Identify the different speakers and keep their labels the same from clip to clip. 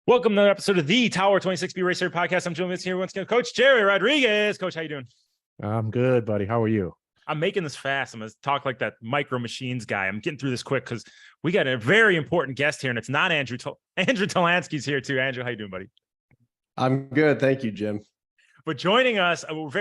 Speaker 1: Welcome to another episode of the Tower 26B Racer Podcast. I'm Joe Mitz here once again, Coach Jerry Rodriguez. Coach, how you doing?
Speaker 2: I'm good, buddy. How are you?
Speaker 1: I'm making this fast. I'm going to talk like that Micro Machines guy. I'm getting through this quick because we got a very important guest here, and it's not Andrew. Andrew Talansky's here too. Andrew, how you doing, buddy?
Speaker 3: I'm good. Thank you, Jim.
Speaker 1: But joining us, I don't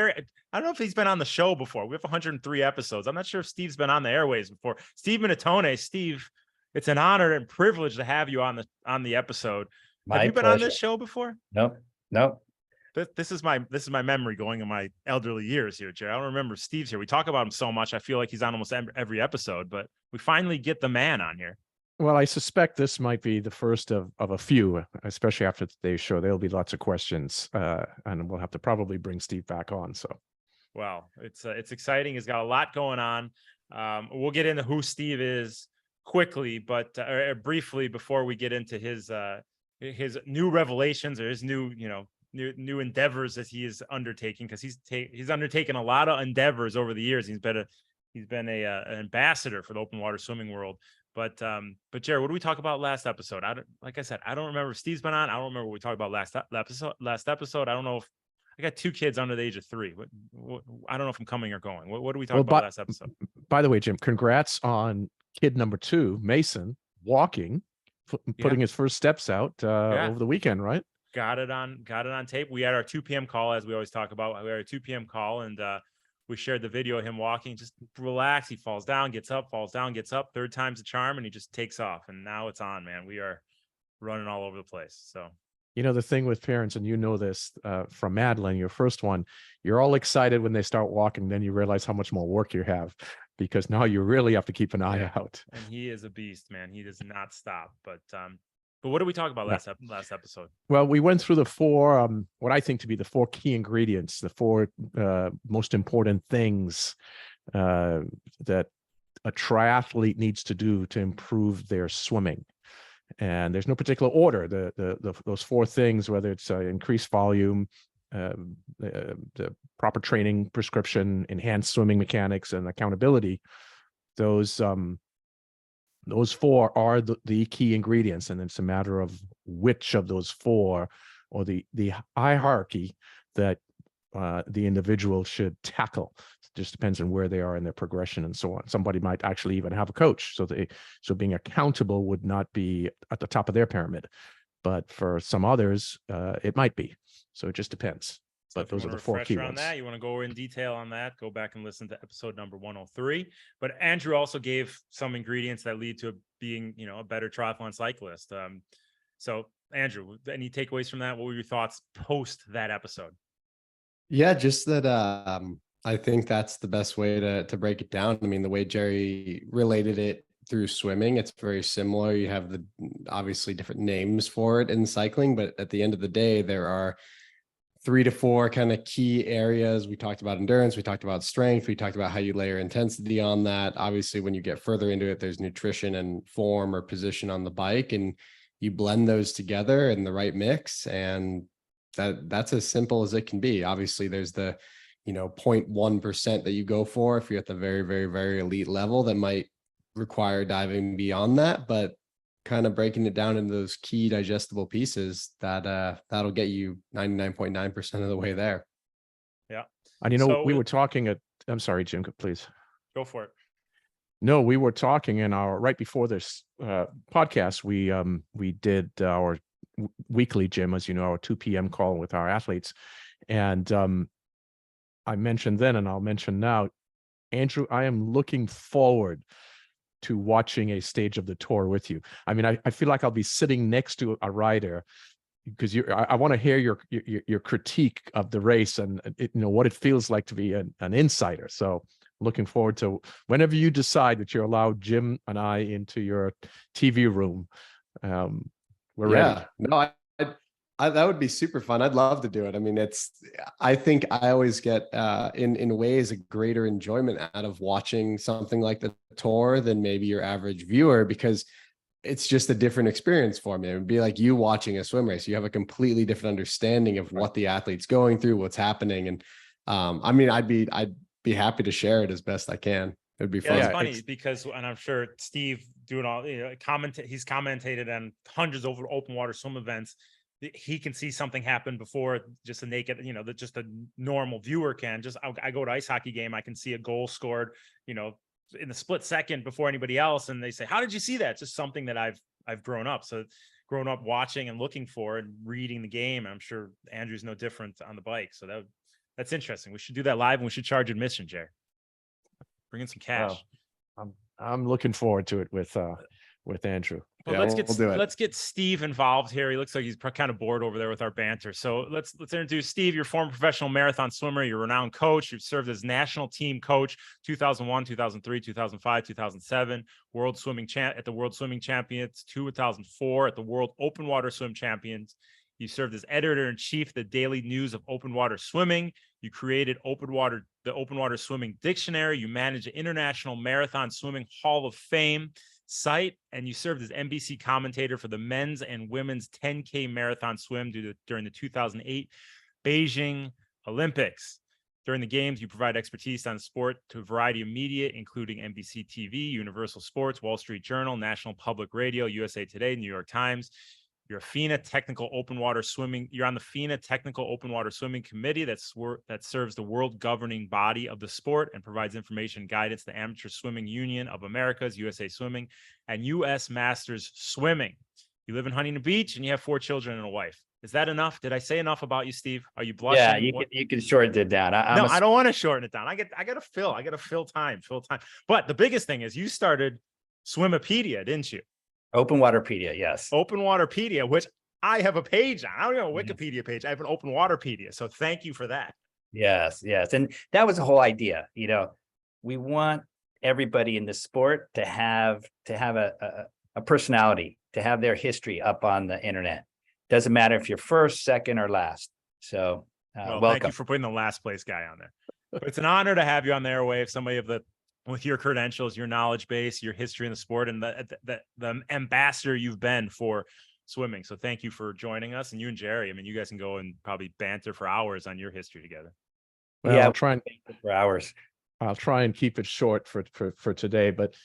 Speaker 1: know if he's been on the show before. We have 103 episodes. I'm not sure if Steve's been on the airways before. Steve Munatones. Steve, it's an honor and privilege to have you on the episode. Have you been on this show before?
Speaker 4: Nope.
Speaker 1: This is my memory going in my elderly years here, Jerry. I don't remember Steve's here. We talk about him so much. I feel like he's on almost every episode, but we finally get the man on here.
Speaker 2: Well, I suspect this might be the first of a few, especially after today's show. There'll be lots of questions, and we'll have to probably bring Steve back on. So,
Speaker 1: well, it's exciting. He's got a lot going on. We'll get into who Steve is quickly, but briefly before we get into his new revelations or his new endeavors that he is undertaking, because he's undertaken a lot of endeavors over the years. He's been an ambassador for the open water swimming world. But Jared, what did we talk about last episode? Like I said, I don't remember if Steve's been on. I don't remember what we talked about last episode. I don't know if I got two kids under the age of 3. I don't know if I'm coming or going. What did we talk about last episode?
Speaker 2: By the way, Jim, congrats on kid number 2, Mason, walking, putting his first steps out over the weekend, right?
Speaker 1: Got it on tape. We had our 2 p.m. call, as we always talk about. We had our 2 p.m. call, and we shared the video of him walking, just relax. He falls down, gets up, falls down, gets up. Third time's a charm, and he just takes off. And now it's on, man. We are running all over the place. So,
Speaker 2: the thing with parents, and this from Madeline, your first one, you're all excited when they start walking. Then you realize how much more work you have, because now you really have to keep an eye out.
Speaker 1: And he is a beast, man. He does not stop. But what did we talk about last episode? Well,
Speaker 2: we went through the 4, what I think to be the 4 key ingredients, the 4 most important things that a triathlete needs to do to improve their swimming. And there's no particular order. Those 4 things, whether it's increased volume, the proper training prescription, enhanced swimming mechanics, and accountability, those 4 are the key ingredients, and it's a matter of which of those 4, or the hierarchy that the individual should tackle. It just depends on where they are in their progression and so on. Somebody might actually even have a coach, so being accountable would not be at the top of their pyramid, but for some others, it might be. So it just depends. But those are the 4 key ones.
Speaker 1: You want to go in detail on that, go back and listen to episode number 103. But Andrew also gave some ingredients that lead to being, a better triathlon cyclist. So Andrew, any takeaways from that? What were your thoughts post that episode?
Speaker 3: Yeah, just that I think that's the best way to break it down. I mean, the way Jerry related it through swimming, it's very similar. You have the obviously different names for it in cycling, but at the end of the day, there are 3 to 4 kind of key areas. We talked about endurance, we talked about strength, we talked about how you layer intensity on that. Obviously, when you get further into it, there's nutrition and form or position on the bike, and you blend those together in the right mix, and that's as simple as it can be. Obviously, there's the 0.1% that you go for if you're at the very, very, very elite level that might require diving beyond that, but kind of breaking it down into those key digestible pieces that'll get you 99.9% of the way there.
Speaker 1: Yeah.
Speaker 2: And we were talking I'm sorry, Jim, please
Speaker 1: go for it.
Speaker 2: No, we were talking in right before this podcast. We did our weekly, Jim, as you know, our 2 p.m. call with our athletes, and I mentioned then, and I'll mention now, Andrew, I am looking forward to watching a stage of the tour with you. I mean, I feel like I'll be sitting next to a rider, because I want to hear your critique of the race and what it feels like to be an insider. So looking forward to whenever you decide that you allow Jim and I into your TV room. We're ready.
Speaker 3: No, that would be super fun. I'd love to do it. I mean, I think I always get in ways a greater enjoyment out of watching something like the tour than maybe your average viewer, because it's just a different experience for me. It would be like you watching a swim race. You have a completely different understanding of what the athlete's going through, what's happening. And I mean, I'd be happy to share it as best I can. It'd be
Speaker 1: Yeah,
Speaker 3: fun.
Speaker 1: that's
Speaker 2: Yeah,
Speaker 1: funny
Speaker 2: ex-
Speaker 1: because, and I'm sure Steve doing all, he's commentated on hundreds of open water swim events. He can see something happen before just a naked, that just a normal viewer can. Just I go to ice hockey game, I can see a goal scored, in the split second before anybody else, and they say, "How did you see that?" It's just something that I've grown up watching and looking for and reading the game. I'm sure Andrew's no different on the bike, so that's interesting. We should do that live, and we should charge admission, Jerry. Bring in some cash.
Speaker 2: Well, I'm looking forward to it with Andrew.
Speaker 1: But
Speaker 3: Yeah, we'll do it.
Speaker 1: let's get Steve involved here. He looks like he's kind of bored over there with our banter. So let's introduce Steve. You're a former professional marathon swimmer. You're a renowned coach. You've served as national team coach 2001, 2003, 2005, 2007. World Swimming at the World Swimming Champions 2004 at the World Open Water Swim Champions. You served as editor-in-chief of the Daily News of Open Water Swimming. You created the Open Water Swimming Dictionary. You manage the International Marathon Swimming Hall of Fame site, and you served as NBC commentator for the men's and women's 10K marathon swim during the 2008 Beijing Olympics. During the games, you provide expertise on sport to a variety of media, including NBC TV, Universal Sports, Wall Street Journal, National Public Radio, USA Today, New York Times. You're a FINA technical open water swimming. You're on the FINA technical open water swimming committee that serves the world governing body of the sport and provides information and guidance to the Amateur Swimming Union of America's, USA Swimming, and U.S. Masters Swimming. You live in Huntington Beach and you have 4 children and a wife. Is that enough? Did I say enough about you, Steve? Are you blushing?
Speaker 4: Yeah, you can shorten it down.
Speaker 1: I don't want to shorten it down. I got to fill time. But the biggest thing is you started Swimopedia, didn't you?
Speaker 4: Open Waterpedia, yes.
Speaker 1: Open Waterpedia, which I have a page on. I don't have a Wikipedia page. I have an Open Waterpedia. So thank you for that.
Speaker 4: Yes. And that was the whole idea. We want everybody in the sport to have a personality, to have their history up on the internet. Doesn't matter if you're first, second, or last. So welcome.
Speaker 1: Thank you for putting the last place guy on there. But it's an honor to have you on the airwaves, somebody with your credentials, your knowledge base, your history in the sport, and the ambassador you've been for swimming. So thank you for joining us. And you and Jerry, I mean, you guys can go and probably banter for hours on your history together.
Speaker 2: Well,
Speaker 4: Yeah,
Speaker 2: I'll try and
Speaker 4: for hours.
Speaker 2: I'll try and keep it short for today. But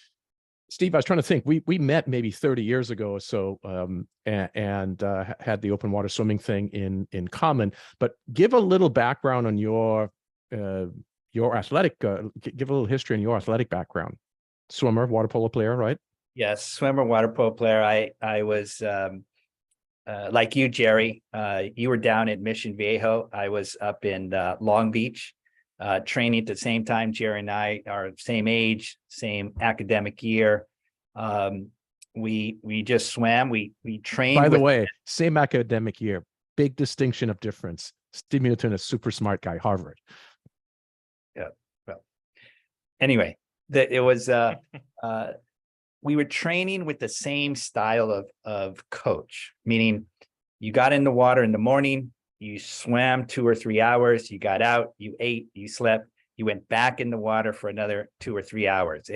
Speaker 2: Steve, I was trying to think. We met maybe 30 years ago or so, and had the open water swimming thing in common. But give a little background on your athletic. Give a little history on your athletic background. Swimmer, water polo player, right?
Speaker 4: Yes, swimmer, water polo player. I was like you, Jerry. You were down at Mission Viejo. I was up in Long Beach, training at the same time. Jerry and I are same age, same academic year. We just swam. We trained.
Speaker 2: By the way, same academic year. Big distinction of difference. Steve Munatones, super smart guy, Harvard.
Speaker 4: Yeah. Well, anyway, it was we were training with the same style of coach, meaning you got in the water in the morning, you swam 2 or 3 hours, you got out, you ate, you slept, you went back in the water for another 2 or 3 hours.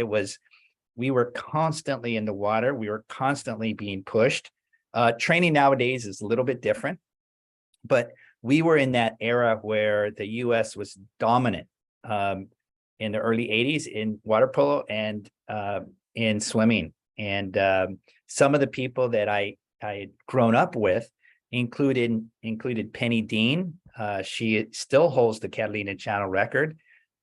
Speaker 4: We were constantly in the water. We were constantly being pushed. Training nowadays is a little bit different, but we were in that era where the U.S. was dominant in the early 80s in water polo and in swimming. And some of the people that I had grown up with included Penny Dean. She still holds the Catalina Channel record.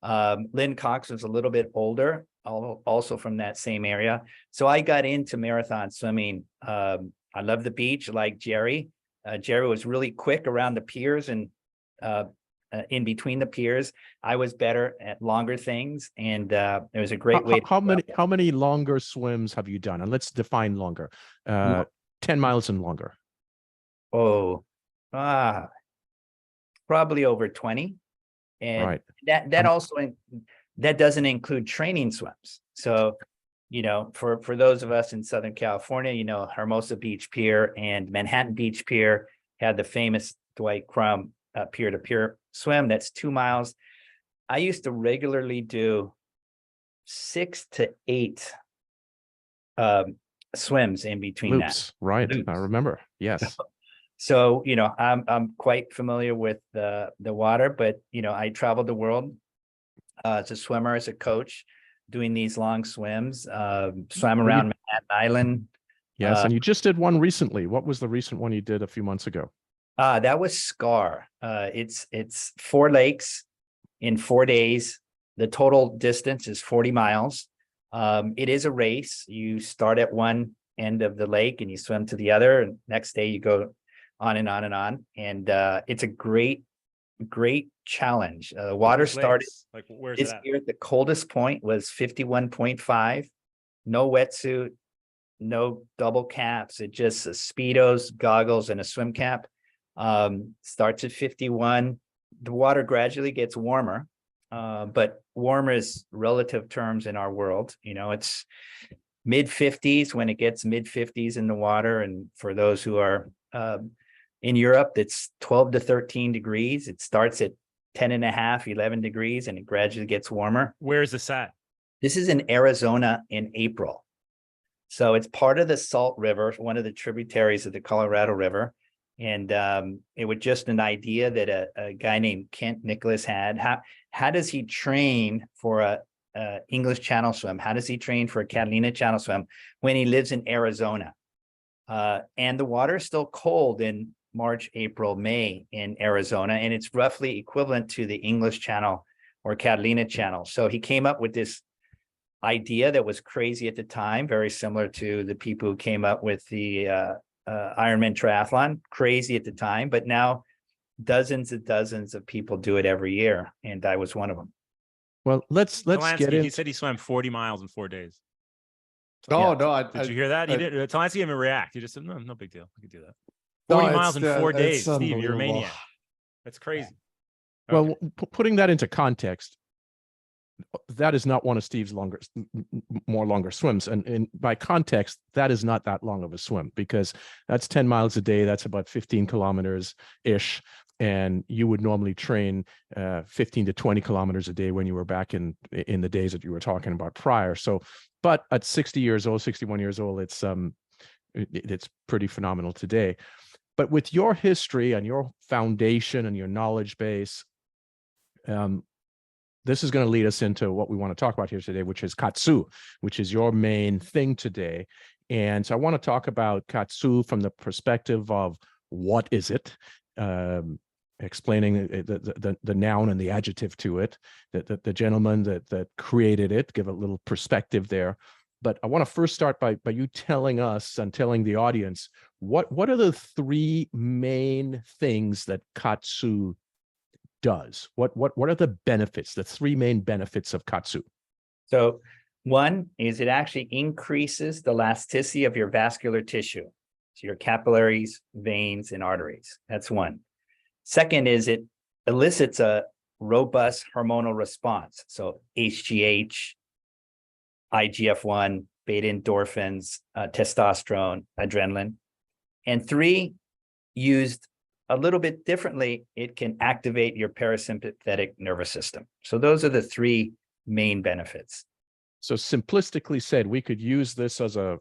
Speaker 4: Lynn Cox was a little bit older, also from that same area. So I got into marathon swimming. I love the beach like Jerry. Jerry was really quick around the piers and in between the piers. I was better at longer things, and it was a great way.
Speaker 2: How many longer swims have you done? And let's define longer. 10 miles and longer.
Speaker 4: Oh, probably over 20. And
Speaker 2: right.
Speaker 4: that also that doesn't include training swims. So, for those of us in Southern California, Hermosa Beach Pier and Manhattan Beach Pier had the famous Dwight Crum peer-to-peer swim. That's 2 miles. I used to regularly do 6 to 8 swims in between
Speaker 2: loops,
Speaker 4: that.
Speaker 2: right?
Speaker 4: Loops.
Speaker 2: I remember. Yes.
Speaker 4: So, I'm quite familiar with the water, but I traveled the world as a swimmer, as a coach. doing these long swims. Swam around Manhattan Island.
Speaker 2: Yes, and you just did one recently. What was the recent one you did a few months ago?
Speaker 4: That was Scar. It's 4 lakes in 4 days. The total distance is 40 miles. It is a race. You start at one end of the lake and you swim to the other, and next day you go on and on and on. And it's a great challenge. The water started
Speaker 1: like, where's
Speaker 4: this
Speaker 1: it at?
Speaker 4: year at the coldest point was 51.5. No wetsuit, no double caps. It just Speedos, goggles, and a swim cap. Starts at 51. The water gradually gets warmer, but warmer is relative terms in our world. You know, it's mid 50s when it gets mid 50s in the water. And for those who are in Europe, it's 12 to 13 degrees. It starts at 10 and a half, 11 degrees, and it gradually gets warmer.
Speaker 1: Where is this at?
Speaker 4: This is in Arizona in April. So it's part of the Salt River, one of the tributaries of the Colorado River. And it was just an idea that a guy named Kent Nicholas had. How does he train for a English Channel swim? How does he train for a Catalina Channel swim when he lives in Arizona? And the water is still cold in March, April, May in Arizona, and it's roughly equivalent to the English Channel or Catalina Channel. So he came up with this idea that was crazy at the time, very similar to the people who came up with the Ironman triathlon, crazy at the time, but now dozens and dozens of people do it every year, and I was one of them.
Speaker 2: Well, let's
Speaker 1: Talansky,
Speaker 2: get in.
Speaker 1: he said he swam 40 miles in 4 days.
Speaker 3: No,
Speaker 4: Yeah.
Speaker 3: no.
Speaker 1: Did you hear that? He did. Talansky didn't even react. He just said, no big deal. We could do that.
Speaker 3: No,
Speaker 1: 40
Speaker 3: it's
Speaker 1: miles in 4 days.
Speaker 3: it's
Speaker 1: Steve, you're a
Speaker 3: unbelievable.
Speaker 1: maniac. That's crazy.
Speaker 2: Well, putting that into context, that is not one of Steve's longer swims. And by context, that is not that long of a swim, because that's 10 miles a day. That's about 15 kilometers ish. And you would normally train 15 to 20 kilometers a day when you were back in the days that you were talking about prior. So, but at 60 years old, 61 years old, it's pretty phenomenal today. But with your history and your foundation and your knowledge base, this is going to lead us into what we want to talk about here today, which is Kaatsu, which is your main thing today. And so I want to talk about Kaatsu from the perspective of what is it, explaining the noun and the adjective to it, the gentleman that created it, give a little perspective there. But I want to first start by you telling us and telling the audience, what are the 3 main things that Kaatsu does? What are the benefits, the 3 main benefits of Kaatsu?
Speaker 4: So one is it actually increases the elasticity of your vascular tissue. So your capillaries, veins, and arteries. That's one. Second is it elicits a robust hormonal response. So HGH, IGF-1, beta endorphins, testosterone, adrenaline. And 3, used a little bit differently, it can activate your parasympathetic nervous system. So those are the 3 main benefits.
Speaker 2: So simplistically said, we could use this as a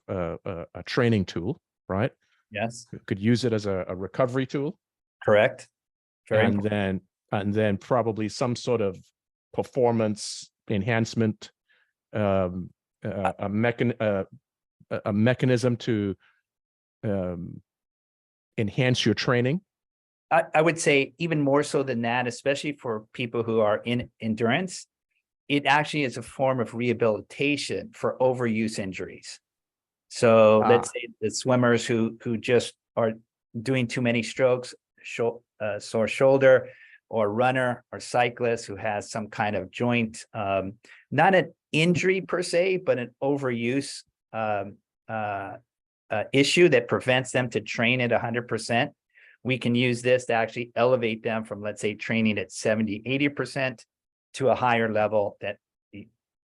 Speaker 2: training tool, right?
Speaker 4: Yes.
Speaker 2: We could use it as a recovery tool.
Speaker 4: Correct. Very
Speaker 2: and
Speaker 4: important.
Speaker 2: then probably some sort of performance enhancement, a mechanism to enhance your training.
Speaker 4: I would say even more so than that, especially for people who are in endurance, it actually is a form of rehabilitation for overuse injuries. So let's say the swimmers who just are doing too many strokes, sore shoulder, or runner or cyclist who has some kind of joint, not an injury per se, but an overuse issue that prevents them to train at 100%. We can use this to actually elevate them from, let's say, training at 70, 80% to a higher level that,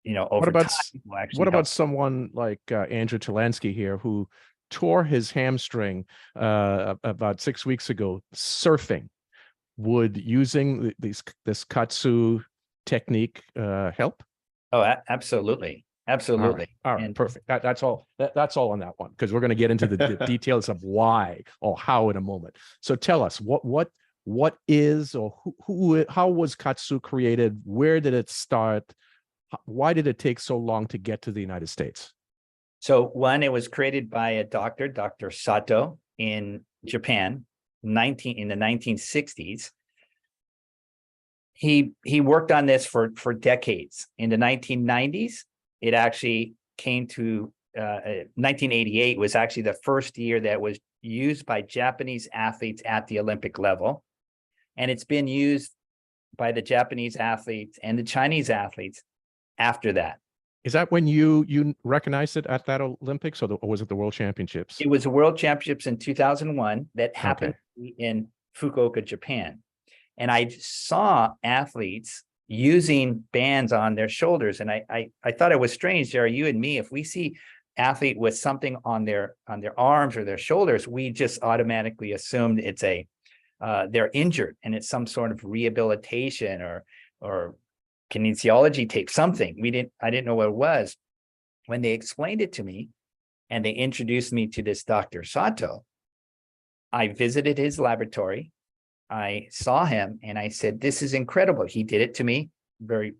Speaker 4: over time will actually
Speaker 2: What
Speaker 4: help.
Speaker 2: about someone like Andrew Talansky here, who tore his hamstring about 6 weeks ago surfing? Would using this Kaatsu technique help?
Speaker 4: Oh, absolutely. Absolutely.
Speaker 2: All right. Perfect. That's all. That's all on that one, because we're going to get into the details of why or how in a moment. So tell us what is, or how was Kaatsu created? Where did it start? Why did it take so long to get to the United States?
Speaker 4: So one, it was created by a doctor, Dr. Sato, in Japan, in the 1960s. He worked on this for decades. In the 1990s, it actually came to 1988 was actually the first year that was used by Japanese athletes at the Olympic level. And it's been used by the Japanese athletes and the Chinese athletes after that.
Speaker 2: Is that when you recognized it at that Olympics, or was it the World Championships?
Speaker 4: It was the World Championships in 2001 that happened in Fukuoka, Japan. And I saw athletes using bands on their shoulders. And I thought it was strange, Jerry, you and me, if we see athlete with something on their arms or their shoulders, we just automatically assumed it's they're injured and it's some sort of rehabilitation or kinesiology tape, something. I didn't know what it was. When they explained it to me and they introduced me to this Dr. Sato, I visited his laboratory. I saw him and I said, this is incredible. He did it to me, very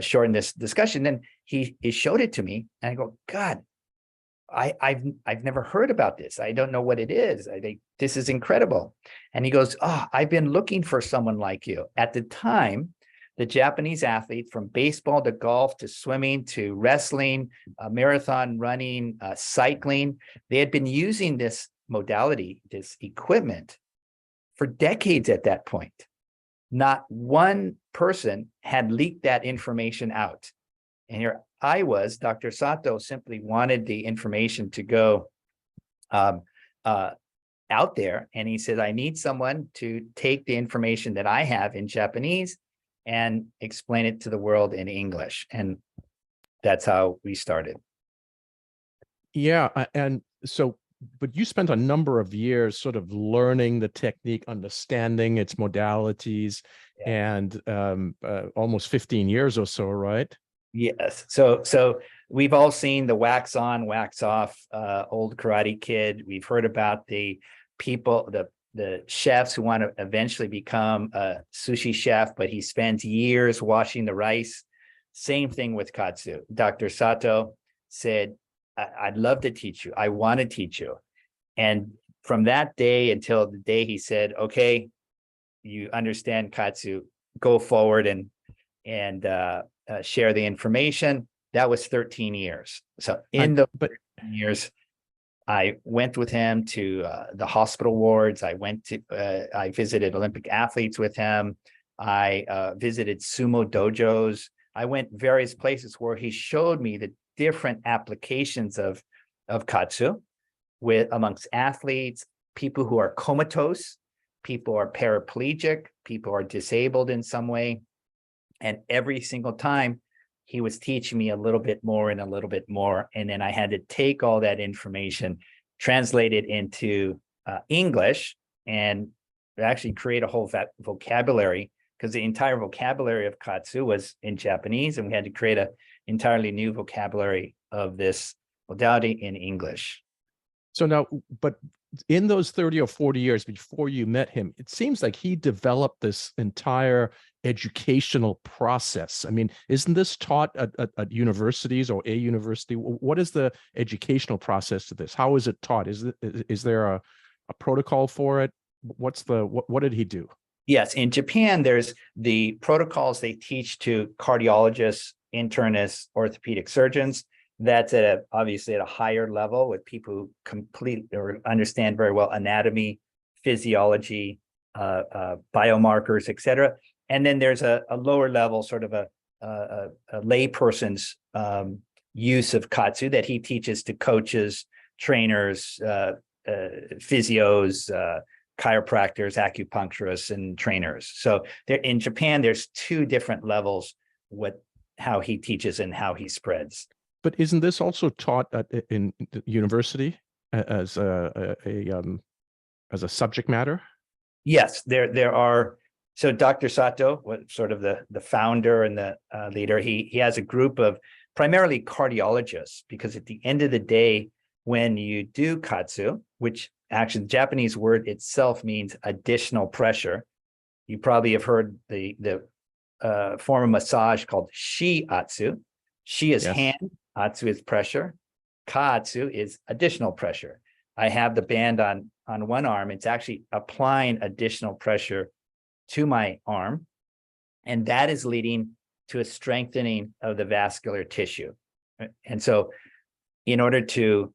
Speaker 4: short in this discussion. Then he showed it to me and I go, God, I've never heard about this. I don't know what it is. I think this is incredible. And he goes, oh, I've been looking for someone like you. At the time, the Japanese athlete, from baseball to golf to swimming to wrestling, marathon running, cycling, they had been using this modality, this equipment, for decades at that point. Not one person had leaked that information out. And here I was, Dr. Sato simply wanted the information to go out there. And he said, I need someone to take the information that I have in Japanese and explain it to the world in English. And that's how we started.
Speaker 2: Yeah. And so, but you spent a number of years sort of learning the technique, understanding its modalities, and almost 15 years or so, right?
Speaker 4: Yes. So we've all seen the wax on, wax off old Karate Kid. We've heard about the people, the chefs who want to eventually become a sushi chef, but he spends years washing the rice. Same thing with Kaatsu. Dr. Sato said, I'd love to teach you. I want to teach you. And from that day until the day he said, okay, you understand Kaatsu, go forward and share the information. That was 13 years. So in those 13 years, I went with him to the hospital wards. I visited Olympic athletes with him. I visited sumo dojos. I went various places where he showed me the different applications of Kaatsu amongst athletes, people who are comatose, people who are paraplegic, people who are disabled in some way. And every single time he was teaching me a little bit more and a little bit more. And then I had to take all that information, translate it into English, and actually create a whole vocabulary, because the entire vocabulary of Kaatsu was in Japanese, and we had to create an entirely new vocabulary of this modality in English.
Speaker 2: So now, but in those 30 or 40 years before you met him, it seems like he developed this entire educational process. I mean, isn't this taught at universities or a university? What is the educational process to this? How is it taught? Is there a protocol for it? What did he do?
Speaker 4: Yes, in Japan, there's the protocols they teach to cardiologists, internists, orthopedic surgeons. That's obviously at a higher level with people who complete or understand very well anatomy, physiology, biomarkers, et cetera. And then there's a lower level, sort of a layperson's use of Kaatsu that he teaches to coaches, trainers, physios, chiropractors, acupuncturists, and trainers. So in Japan, there's two different levels with how he teaches and how he spreads.
Speaker 2: But isn't this also taught in the university as a subject matter?
Speaker 4: Yes, there are. So Dr. Sato was sort of the founder and the leader. He has a group of primarily cardiologists, because at the end of the day, when you do Kaatsu, which actually the Japanese word itself means additional pressure, you probably have heard the form of massage called Shiatsu. Shi is
Speaker 2: Yes.
Speaker 4: hand, Atsu is pressure, Kaatsu is additional pressure. I have the band on one arm. It's actually applying additional pressure to my arm, and that is leading to a strengthening of the vascular tissue. And so in order to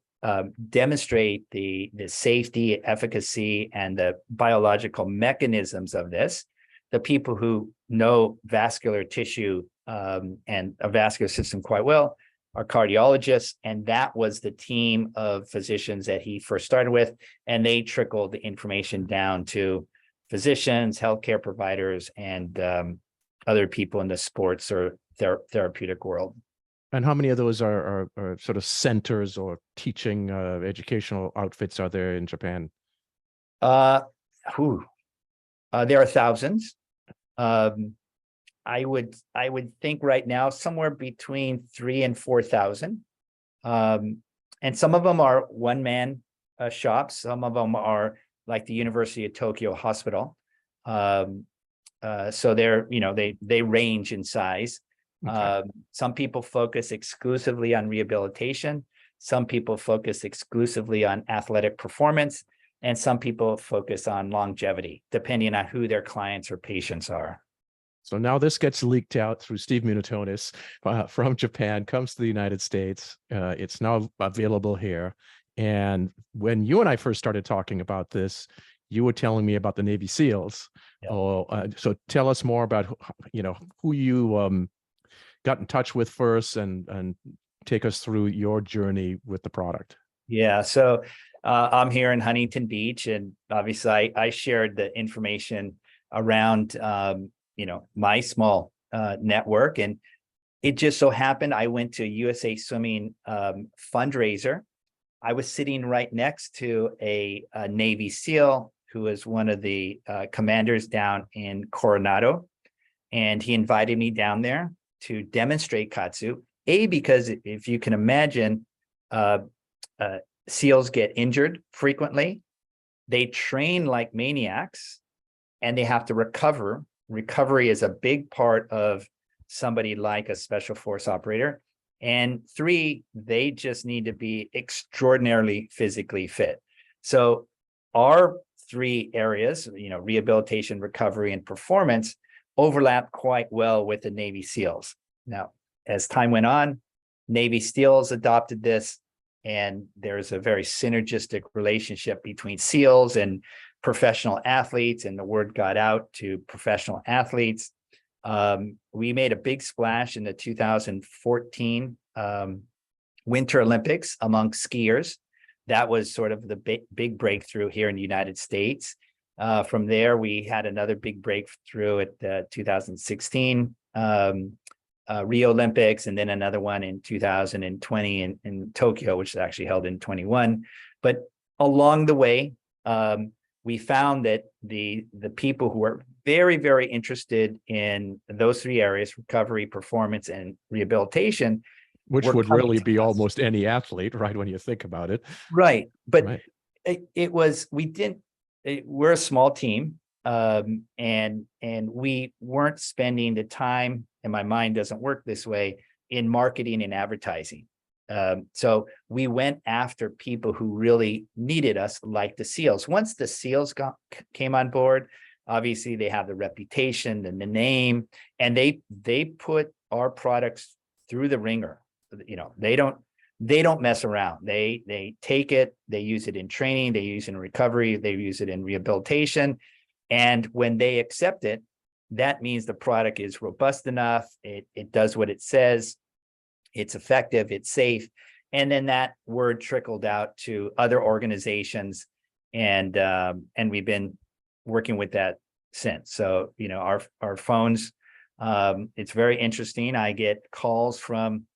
Speaker 4: demonstrate the safety, efficacy, and the biological mechanisms of this, the people who know vascular tissue and a vascular system quite well are cardiologists, and that was the team of physicians that he first started with, and they trickled the information down to physicians, healthcare providers, and other people in the sports or therapeutic world.
Speaker 2: And how many of those are sort of centers or teaching educational outfits are there in Japan?
Speaker 4: There are thousands. I would think right now somewhere between 3,000 and 4,000. And some of them are one-man shops. Some of them are like the University of Tokyo Hospital. So they're, they range in size.
Speaker 2: Okay.
Speaker 4: Some people focus exclusively on rehabilitation. Some people focus exclusively on athletic performance, and some people focus on longevity, depending on who their clients or patients are.
Speaker 2: So now this gets leaked out through Steve Munatones from Japan, comes to the United States. It's now available here. And when you and I first started talking about this, you were telling me about the Navy SEALs. Yeah. So tell us more about, who you got in touch with first, and take us through your journey with the product.
Speaker 4: Yeah. So I'm here in Huntington Beach, and obviously I shared the information around, my small network. And it just so happened I went to USA Swimming fundraiser. I was sitting right next to a Navy SEAL who was one of the commanders down in Coronado. And he invited me down there to demonstrate Kaatsu, because if you can imagine, SEALs get injured frequently. They train like maniacs, and they have to recover. Recovery is a big part of somebody like a special force operator. And 3, they just need to be extraordinarily physically fit. So our 3 areas, rehabilitation, recovery, and performance, overlap quite well with the Navy SEALs. Now, as time went on, Navy SEALs adopted this, and there's a very synergistic relationship between SEALs and professional athletes, and the word got out to professional athletes. We made a big splash in the 2014 Winter Olympics among skiers. That was sort of the big breakthrough here in the United States. From there, we had another big breakthrough at the 2016 Rio Olympics, and then another one in 2020 in Tokyo, which is actually held in 21. But along the way, we found that the people who are very, very interested in those 3 areas, recovery, performance, and rehabilitation,
Speaker 2: which would really be almost any athlete, right, when you think about it.
Speaker 4: Right. But
Speaker 2: right.
Speaker 4: We're a small team, and we weren't spending the time, and my mind doesn't work this way, in marketing and advertising. So we went after people who really needed us, like the SEALs. Once the SEALs came on board, obviously they have the reputation and the name, and they put our products through the ringer. They don't mess around. They take it, they use it in training, they use it in recovery, they use it in rehabilitation. And when they accept it, that means the product is robust enough, it does what it says, it's effective, it's safe. And then that word trickled out to other organizations, and we've been working with that since. So, our phones, it's very interesting. I get calls from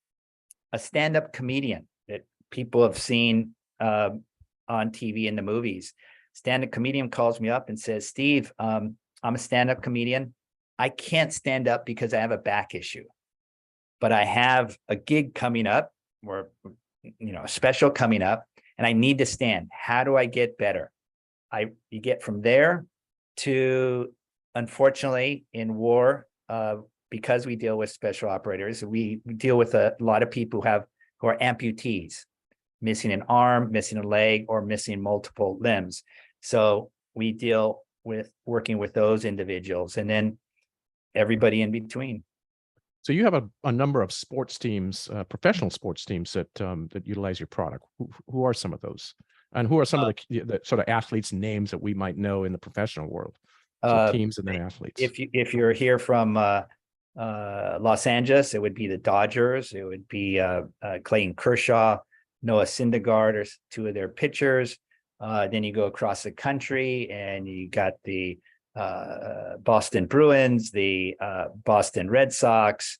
Speaker 4: a stand-up comedian that people have seen on TV in the movies. Stand-up comedian calls me up and says, Steve, I'm a stand-up comedian. I can't stand up because I have a back issue, but I have a gig coming up, or a special coming up, and I need to stand. How do I get better? You get from there to, unfortunately, in war, because we deal with special operators, we deal with a lot of people who are amputees, missing an arm, missing a leg, or missing multiple limbs. So we deal with working with those individuals, and then everybody in between.
Speaker 2: So you have a number of sports teams, professional sports teams that utilize your product. Who are some of those, and who are some of the sort of athletes' names that we might know in the professional world? So teams and then athletes.
Speaker 4: If you're here from Los Angeles, it would be the Dodgers. It would be Clayton Kershaw, Noah Syndergaard, or two of their pitchers. Then you go across the country, and you got the Boston Bruins, the Boston Red Sox.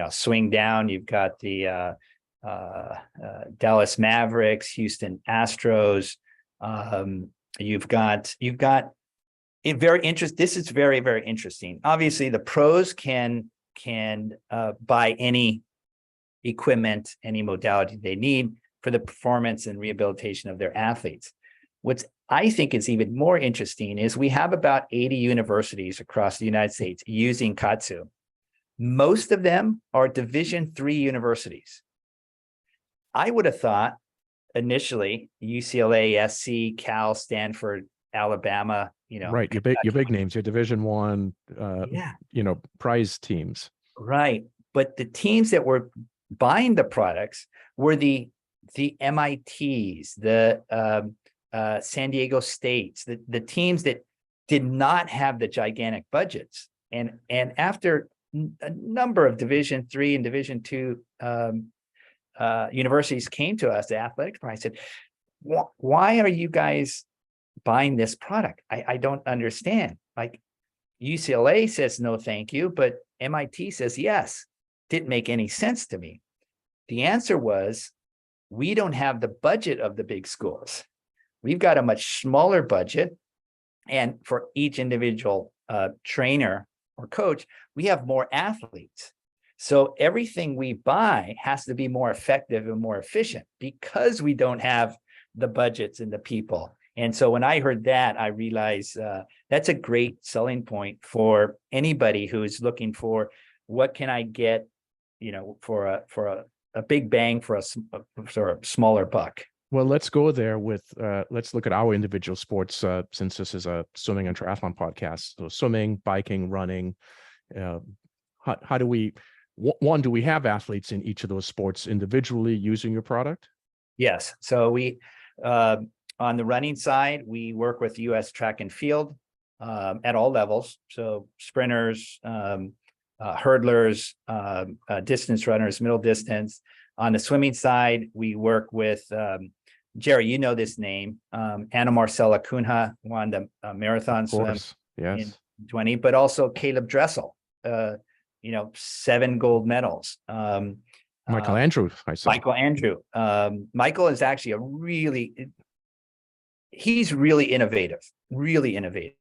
Speaker 4: Swing down, you've got the Dallas Mavericks, Houston Astros. You've got it very interesting. This is very, very interesting. Obviously, the pros can buy any equipment, any modality they need for the performance and rehabilitation of their athletes. What's I think is even more interesting is we have about 80 universities across the United States using Kaatsu. Most of them are Division III universities. I would have thought initially UCLA, SC, Cal, Stanford, Alabama,
Speaker 2: right, your big names, your Division I, prize teams.
Speaker 4: Right, but the teams that were buying the products were the MITs, the San Diego States, the teams that did not have the gigantic budgets. And after a number of Division III and Division II universities came to us, the athletic department, said, why are you guys buying this product? I don't understand. Like UCLA says no thank you, but MIT says yes. Didn't make any sense to me. The answer was, we don't have the budget of the big schools. We've got a much smaller budget, and for each individual trainer or coach, we have more athletes. So everything we buy has to be more effective and more efficient because we don't have the budgets and the people. And so when I heard that, I realized that's a great selling point for anybody who's looking for what can I get, for a big bang for a sort of smaller buck.
Speaker 2: Well, let's go there with, let's look at our individual sports, since this is a swimming and triathlon podcast. So swimming, biking, running, how do we, do we have athletes in each of those sports individually using your product?
Speaker 4: Yes. So we, on the running side, we work with US Track and Field at all levels. So sprinters, hurdlers, distance runners, middle distance. On the swimming side, we work with Jerry, you know this name, Anna Marcella Cunha won the marathon swim in 20, but also Caleb Dressel, 7 gold medals.
Speaker 2: Michael Andrew, I saw.
Speaker 4: Michael Andrew. Michael is actually he's really innovative, really innovative.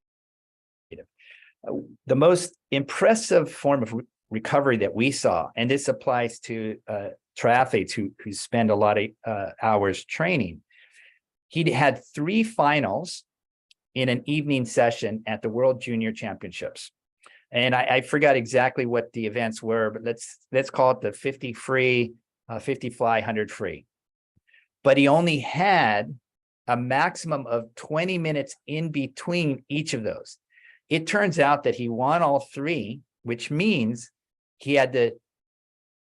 Speaker 4: The most impressive form of recovery that we saw, and this applies to triathletes who spend a lot of hours training. He had 3 finals in an evening session at the World Junior Championships. And I forgot exactly what the events were, but let's call it the 50 free, 50 fly, 100 free. But he only had a maximum of 20 minutes in between each of those. It turns out that he won all 3, which means he had to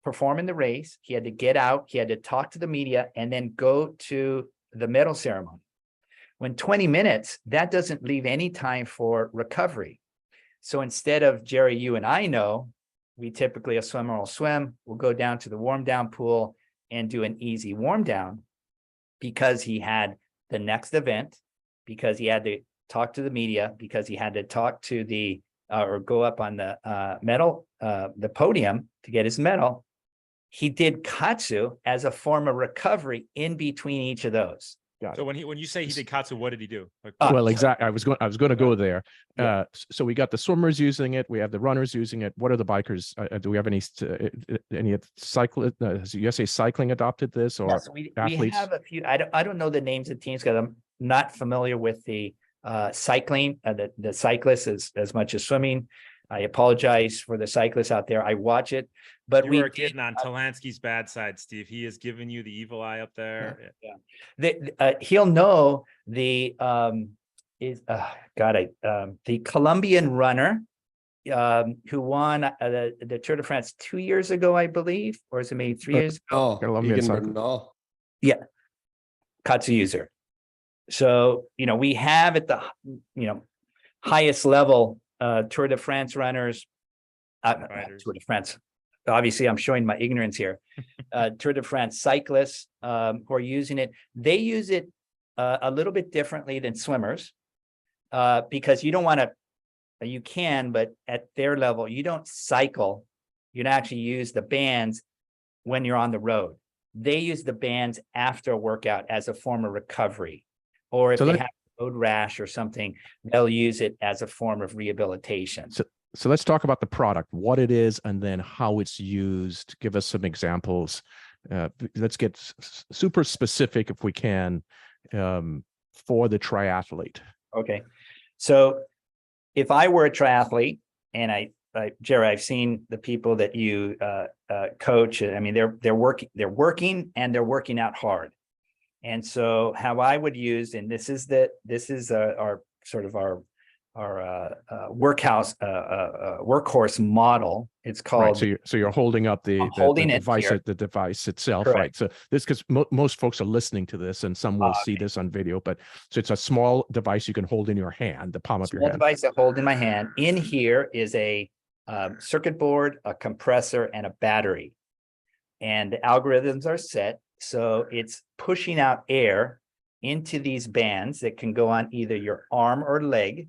Speaker 4: perform in the race, he had to get out, he had to talk to the media, and then go to the medal ceremony. When 20 minutes, that doesn't leave any time for recovery. So instead of, Jerry, you and I know, we typically, a swimmer will swim, we'll go down to the warm down pool and do an easy warm down, because he had the next event, because he had to talk to the media, because he had to talk to the, or go up on the medal, the podium to get his medal. He did Kaatsu as a form of recovery in between each of those.
Speaker 1: So when you say he did Kaatsu, what did he do? Like,
Speaker 2: well, exactly. I was going to go there. So we got the swimmers using it. We have the runners using it. What are the bikers? Do we have any cyclists? USA Cycling adopted this, or
Speaker 4: we
Speaker 2: athletes?
Speaker 4: We have a few. I don't know the names of teams because I'm not familiar with the cycling, the cyclists as much as swimming. I apologize for the cyclists out there. I watch it, but
Speaker 1: You
Speaker 4: we
Speaker 1: are getting on Talansky's bad side, Steve. He is giving you the evil eye up there.
Speaker 4: he'll know the the Colombian runner who won the Tour de France 2 years ago, I believe, or is it maybe 3 years ago?
Speaker 3: Oh,
Speaker 2: Colombian
Speaker 3: Egan
Speaker 2: cycle.
Speaker 3: Bernal.
Speaker 4: Yeah, Kaatsu user. So we have at the highest level Tour de France runners, not
Speaker 1: Riders.
Speaker 4: Tour de France. Obviously, I'm showing my ignorance here. Tour de France cyclists who are using it, they use it a little bit differently than swimmers because you don't want to. You can, but at their level, you don't cycle. You don't actually use the bands when you're on the road. They use the bands after a workout as a form of recovery, or if
Speaker 2: So
Speaker 4: they
Speaker 2: let-
Speaker 4: have road rash or something, they'll use it as a form of rehabilitation.
Speaker 2: So let's talk about the product, what it is, and then how it's used. Give us some examples. Let's get super specific if we can for the triathlete.
Speaker 4: Okay, so if I were a triathlete, and Jerry, I've seen the people that you coach. I mean, they're working and they're working out hard. And so, how I would use, and this is our sort of our workhorse model. It's called.
Speaker 2: Right. So you're holding up the device, the device itself,
Speaker 4: Correct.
Speaker 2: right? So this, because most folks are listening to this, and some will see this on video, but so it's a small device you can hold in your hand, the palm of your
Speaker 4: Small
Speaker 2: hand.
Speaker 4: device I hold in my hand. In here is a circuit board, a compressor, and a battery. And the algorithms are set, so it's pushing out air into these bands that can go on either your arm or leg,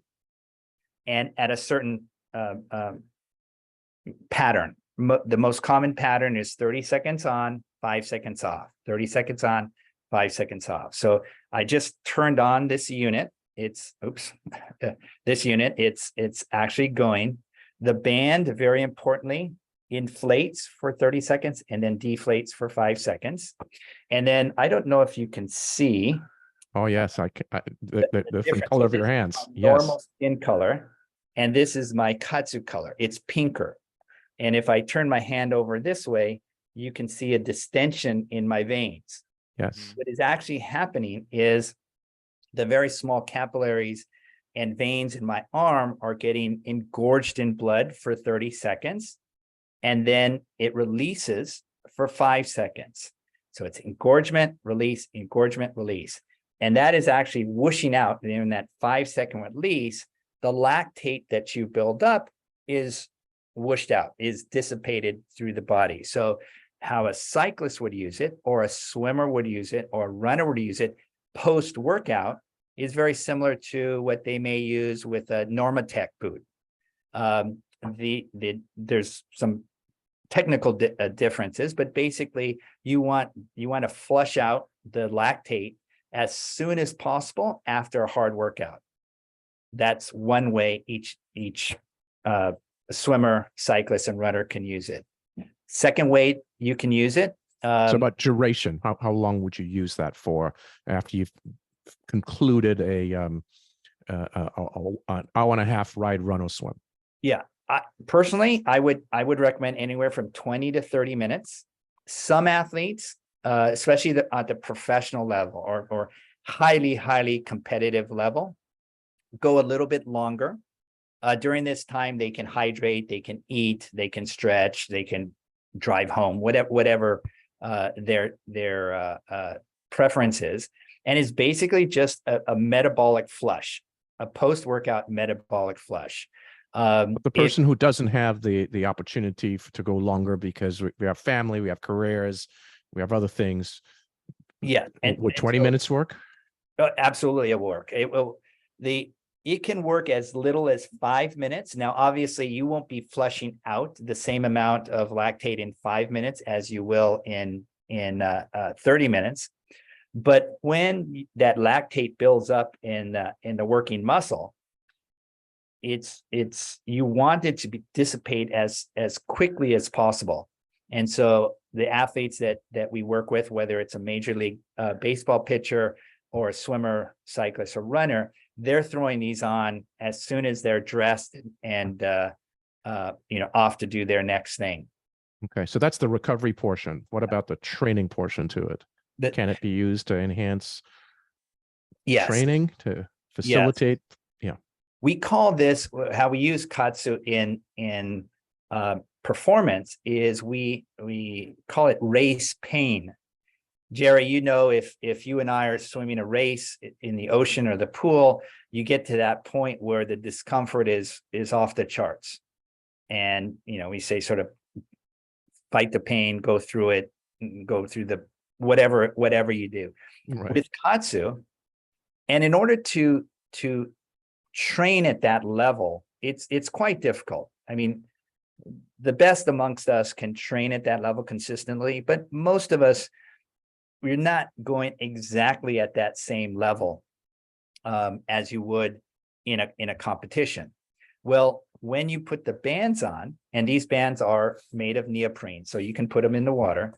Speaker 4: and at a certain pattern. The most common pattern is 30 seconds on, 5 seconds off, 30 seconds on, 5 seconds off. So I just turned on this unit. It's actually going. The band, very importantly, inflates for 30 seconds and then deflates for 5 seconds. And then I don't know if you can see.
Speaker 2: Oh yes, the color of your hands.
Speaker 4: Normal
Speaker 2: Yes.
Speaker 4: skin color. And this is my Kaatsu color. It's pinker. And if I turn my hand over this way, you can see a distension in my veins.
Speaker 2: Yes.
Speaker 4: What is actually happening is the very small capillaries and veins in my arm are getting engorged in blood for 30 seconds. And then it releases for 5 seconds. So it's engorgement, release, engorgement, release. And that is actually whooshing out. And in that 5 second release, the lactate that you build up is whooshed out, is dissipated through the body. So how a cyclist would use it, or a swimmer would use it, or a runner would use it post-workout is very similar to what they may use with a Normatec boot. There's some technical differences, but basically you want to flush out the lactate as soon as possible after a hard workout. That's one way each swimmer, cyclist, and runner can use it. Second way you can use it.
Speaker 2: So about duration, how long would you use that for after you've concluded an hour and a half ride, run, or swim?
Speaker 4: Yeah, personally, I would recommend anywhere from 20 to 30 minutes. Some athletes, especially at the professional level or highly competitive level, go a little bit longer. During this time, they can hydrate, they can eat, they can stretch, they can drive home, whatever their preference is. And it's basically just a metabolic flush, a post-workout metabolic flush.
Speaker 2: But the person who doesn't have the opportunity to go longer because we have family, we have careers, we have other things.
Speaker 4: Yeah.
Speaker 2: Would 20 minutes work?
Speaker 4: Absolutely, it will work. It can work as little as 5 minutes. Now, obviously, you won't be flushing out the same amount of lactate in 5 minutes as you will in 30 minutes. But when that lactate builds up in the working muscle, you want it to dissipate as quickly as possible. And so the athletes that we work with, whether it's a major league baseball pitcher or a swimmer, cyclist, or runner, they're throwing these on as soon as they're dressed and off to do their next thing.
Speaker 2: Okay, so that's the recovery portion. What about the training portion to it?
Speaker 4: That-
Speaker 2: Can it be used to enhance
Speaker 4: Yes.
Speaker 2: training, to facilitate? Yeah.
Speaker 4: We call this, how we use Kaatsu in performance is we call it race pain. Jerry, if you and I are swimming a race in the ocean or the pool, you get to that point where the discomfort is off the charts. And, we say sort of fight the pain, go through it, go through the whatever you do.
Speaker 2: Right.
Speaker 4: With Kaatsu, and in order to train at that level, it's quite difficult. I mean, the best amongst us can train at that level consistently, but most of us, we're not going exactly at that same level as you would in a competition. Well, when you put the bands on, and these bands are made of neoprene, so you can put them in the water,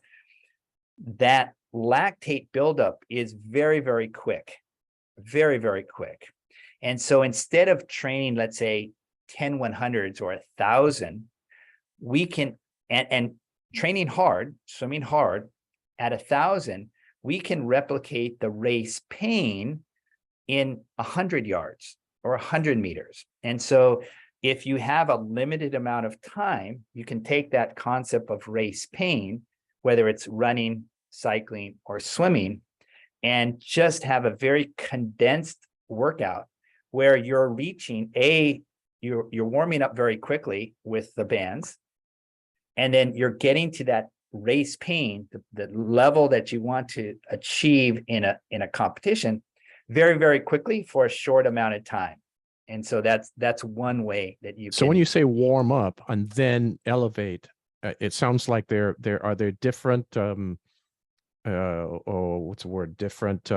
Speaker 4: that lactate buildup is very, very quick, very, very quick. And so instead of training, let's say 10 100s or 1,000, we can, and training hard, swimming hard at 1,000, we can replicate the race pain in 100 yards or 100 meters. And so if you have a limited amount of time, you can take that concept of race pain, whether it's running, cycling, or swimming, and just have a very condensed workout where you're reaching you're warming up very quickly with the bands, and then you're getting to that race pain, the level that you want to achieve in a competition very, very quickly for a short amount of time. And so that's one way that you
Speaker 2: So when you say warm up and then elevate, it sounds like there are different what's the word? Different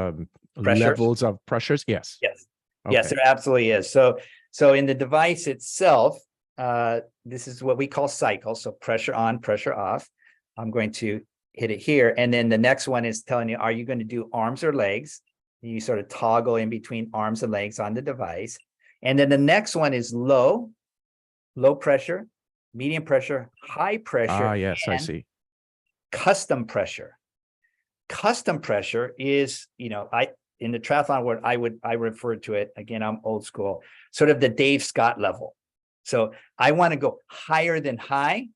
Speaker 2: levels of pressures. Yes.
Speaker 4: Yes.
Speaker 2: Okay.
Speaker 4: Yes, there absolutely is. So in the device itself, this is what we call cycle. So pressure on, pressure off. I'm going to hit it here. And then the next one is telling you, are you going to do arms or legs? You sort of toggle in between arms and legs on the device. And then the next one is low pressure, medium pressure, high pressure.
Speaker 2: Ah, yes, I see.
Speaker 4: Custom pressure. Custom pressure is, in the triathlon world, I refer to it, again, I'm old school, sort of the Dave Scott level. So I want to go higher than high,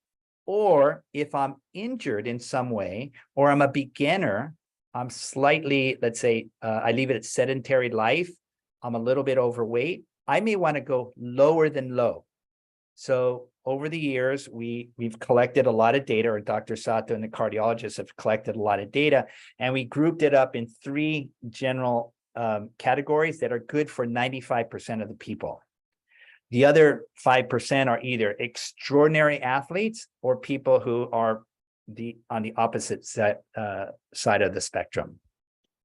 Speaker 4: or if I'm injured in some way, or I'm a beginner, I'm slightly, let's say, I leave it at sedentary life, I'm a little bit overweight, I may want to go lower than low. So over the years, we've collected a lot of data, or Dr. Sato and the cardiologists have collected a lot of data, and we grouped it up in 3 general categories that are good for 95% of the people. The other 5% are either extraordinary athletes or people who are on the opposite side of the spectrum.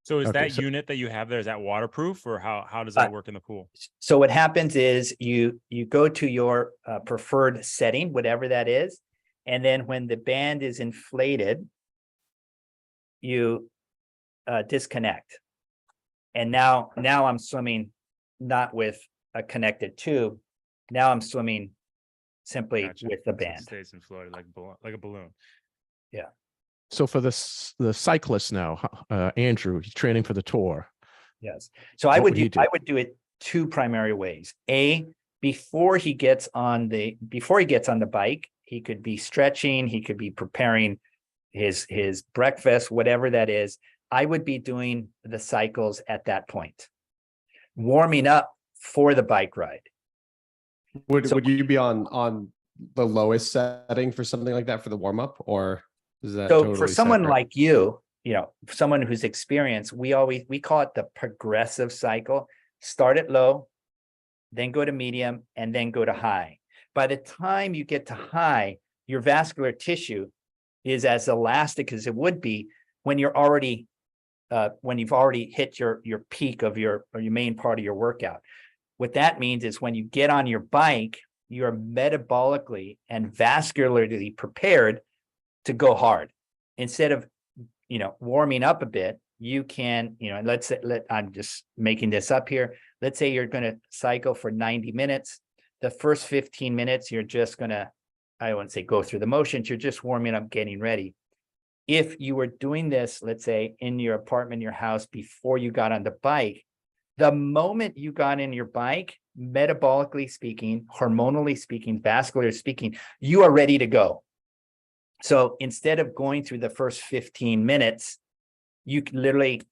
Speaker 1: So is
Speaker 2: Okay,
Speaker 1: that unit that you have there, is that waterproof, or how does that work in the pool?
Speaker 4: So what happens is you go to your preferred setting, whatever that is, and then when the band is inflated, you disconnect. And now I'm swimming not with a connected tube. Now I'm swimming simply
Speaker 1: Gotcha.
Speaker 4: with the
Speaker 1: So it
Speaker 4: band.
Speaker 1: stays inflated like a balloon.
Speaker 4: Yeah.
Speaker 2: So for the cyclist now, Andrew, he's training for the tour.
Speaker 4: Yes. So I
Speaker 2: What
Speaker 4: would
Speaker 2: would he do?
Speaker 4: I would do it 2 primary ways. Before he gets on the bike, he could be stretching, he could be preparing his breakfast, whatever that is. I would be doing the cycles at that point, warming up for the bike ride.
Speaker 3: Would you be on the lowest setting for something like that for the warm up, or is that
Speaker 4: So
Speaker 3: totally
Speaker 4: for someone
Speaker 3: separate?
Speaker 4: like you, someone who's experienced, we call it the progressive cycle. Start at low, then go to medium, and then go to high. By the time you get to high, your vascular tissue is as elastic as it would be when you've already hit your peak of your main part of your workout. What that means is when you get on your bike, you're metabolically and vascularly prepared to go hard. Instead of, warming up a bit, you can, I'm just making this up here. Let's say you're going to cycle for 90 minutes. the first 15 minutes, you're just gonna, I wouldn't say go through the motions, you're just warming up, getting ready. If you were doing this, let's say in your apartment, your house, before you got on the bike, the moment you got in your bike, metabolically speaking, hormonally speaking, vascularly speaking, you are ready to go. So instead of going through the first 15 minutes, you can literally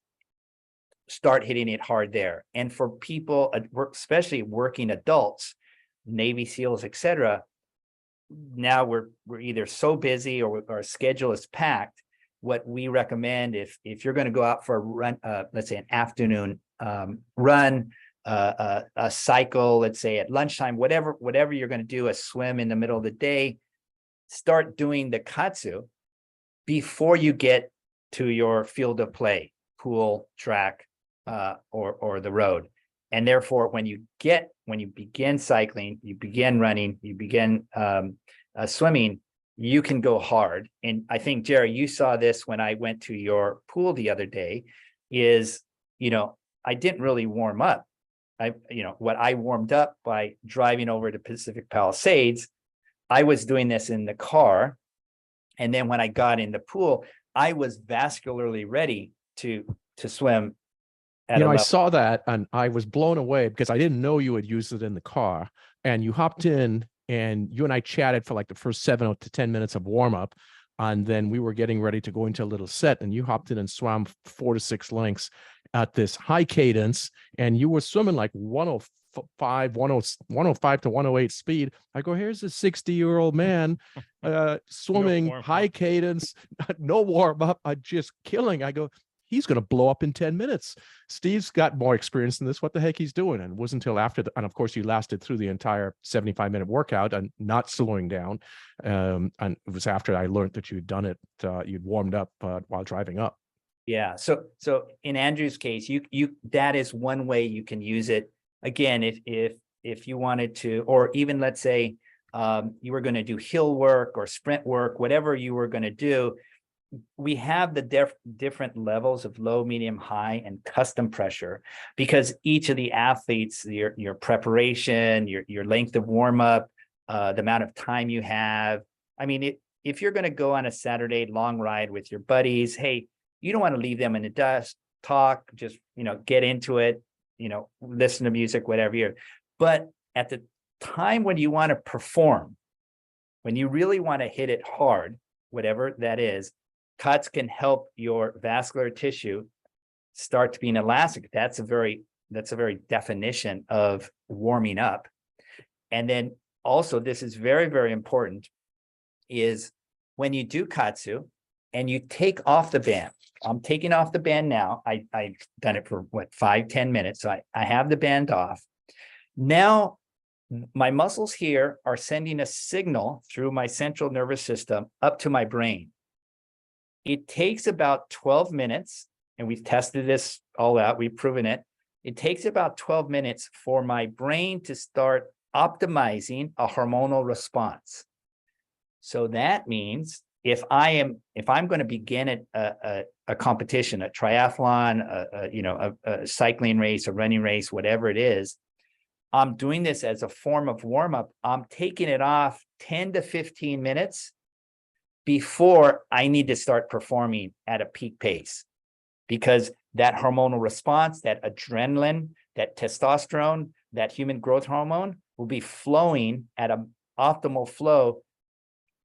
Speaker 4: start hitting it hard there. And for people, especially working adults, Navy SEALs, etc., now we're either so busy or our schedule is packed. What we recommend, if you're going to go out for a run, let's say an afternoon run, a cycle, let's say at lunchtime, whatever you're going to do, a swim in the middle of the day, start doing the Kaatsu before you get to your field of play, pool, track, or the road. And therefore, when you begin cycling, you begin running, you begin swimming, you can go hard. And I think, Jerry, you saw this when I went to your pool the other day, is, I didn't really warm up. What I warmed up by driving over to Pacific Palisades, I was doing this in the car. And then when I got in the pool, I was vascularly ready to swim.
Speaker 2: I saw that and I was blown away because I didn't know you had used it in the car, and you hopped in and you and I chatted for like the first 7 to 10 minutes of warm up. And then we were getting ready to go into a little set, and you hopped in and swam 4 to 6 lengths at this high cadence, and you were swimming like 105 to 108 speed. I go, here's a 60-year-old man swimming high cadence, no warm up, just killing. I go, he's going to blow up in 10 minutes. Steve's got more experience than this. What the heck he's doing? And it wasn't until after and of course you lasted through the entire 75-minute workout and not slowing down. And it was after I learned that you'd done it, you'd warmed up while driving up.
Speaker 4: Yeah. So in Andrew's case, you that is one way you can use it. Again, if you wanted to, or even let's say you were going to do hill work or sprint work, whatever you were going to do, we have the different levels of low, medium, high, and custom pressure, because each of the athletes, your preparation, your length of warm up, the amount of time you have. I mean, if you're going to go on a Saturday long ride with your buddies, hey, you don't want to leave them in the dust, talk, just, get into it, listen to music, whatever you're. But at the time when you want to perform, when you really want to hit it hard, whatever that is, Kaatsu can help your vascular tissue start to be elastic. That's a very definition of warming up. And then also, this is very, very important, is when you do Kaatsu and you take off the band. I'm taking off the band now. I've done it for 5-10 minutes. So I have the band off. Now my muscles here are sending a signal through my central nervous system up to my brain. It takes about 12 minutes, and we've tested this all out. We've proven it. It takes about 12 minutes for my brain to start optimizing a hormonal response. So that means if I'm going to begin a competition, a triathlon, a cycling race, a running race, whatever it is, I'm doing this as a form of warm up. I'm taking it off 10 to 15 minutes before I need to start performing at a peak pace, because that hormonal response, that adrenaline, that testosterone, that human growth hormone will be flowing at an optimal flow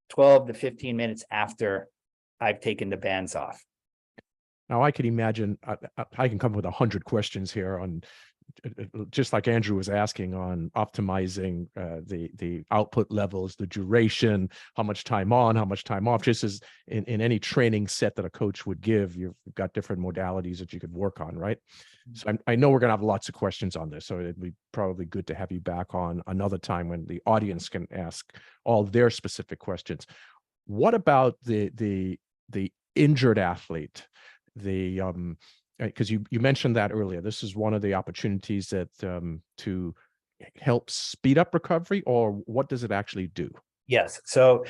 Speaker 4: 12 to 15 minutes after I've taken the bands off.
Speaker 2: Now I could imagine, I can come up with 100 questions here on, just like Andrew was asking, on optimizing the output levels, the duration, how much time on, how much time off. Just as in any training set that a coach would give, you've got different modalities that you could work on, right? So I know we're going to have lots of questions on this, so it'd be probably good to have you back on another time when the audience can ask all their specific questions. What about the injured athlete? Because you mentioned that earlier. This is one of the opportunities that to help speed up recovery, or what does it actually do?
Speaker 4: Yes. So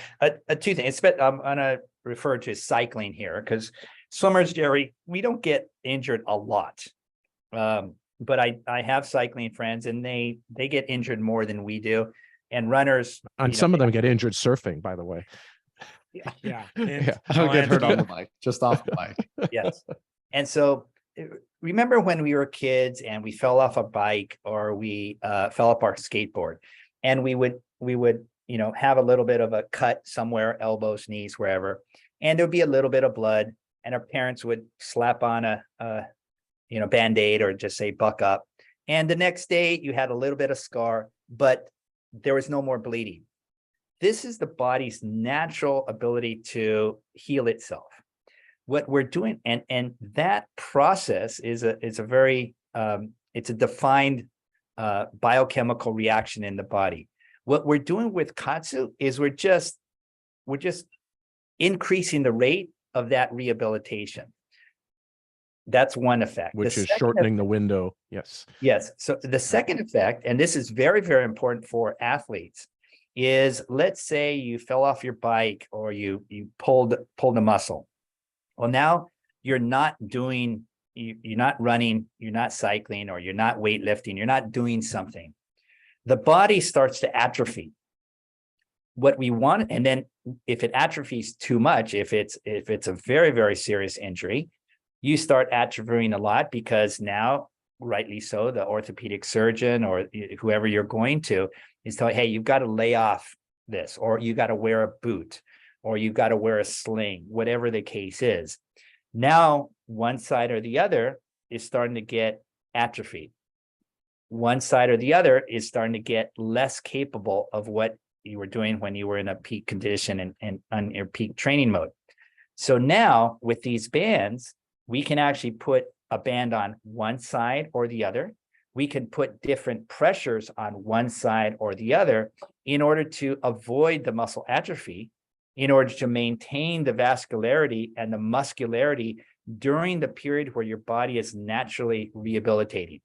Speaker 4: two things. I'm going to refer to cycling here, because swimmers, Jerry, we don't get injured a lot. but I have cycling friends, and they get injured more than we do. And runners,
Speaker 2: And some of them get injured surfing, by the way.
Speaker 1: Yeah.
Speaker 2: Yeah.
Speaker 3: I'll get hurt on
Speaker 1: Atlanta.
Speaker 3: the bike, just off the bike.
Speaker 4: yes. And so remember when we were kids and we fell off a bike, or we fell off our skateboard, and we would have a little bit of a cut somewhere, elbows, knees, wherever, and there'd be a little bit of blood, and our parents would slap on a Band-Aid, or just say buck up, and the next day you had a little bit of scar, but there was no more bleeding. This is the body's natural ability to heal itself. What we're doing, and that process is a very it's a defined biochemical reaction in the body. What we're doing with Kaatsu is we're just increasing the rate of that rehabilitation. That's one effect.
Speaker 2: Which is shortening the window. Yes.
Speaker 4: Yes. So the second effect, and this is very, very important for athletes, is let's say you fell off your bike, or you pulled a muscle. Well, now you're not running, you're not cycling, or you're not weightlifting, you're not doing something. The body starts to atrophy. What we want, and then if it atrophies too much, if it's a very, very serious injury, you start atrophying a lot, because now, rightly so, the orthopedic surgeon or whoever you're going to is telling, hey, you've got to lay off this, or you got to wear a boot, or you've got to wear a sling, whatever the case is. Now, one side or the other is starting to get atrophied. One side or the other is starting to get less capable of what you were doing when you were in a peak condition and on your peak training mode. So now with these bands, we can actually put a band on one side or the other. We can put different pressures on one side or the other in order to avoid the muscle atrophy, in order to maintain the vascularity and the muscularity during the period where your body is naturally rehabilitating.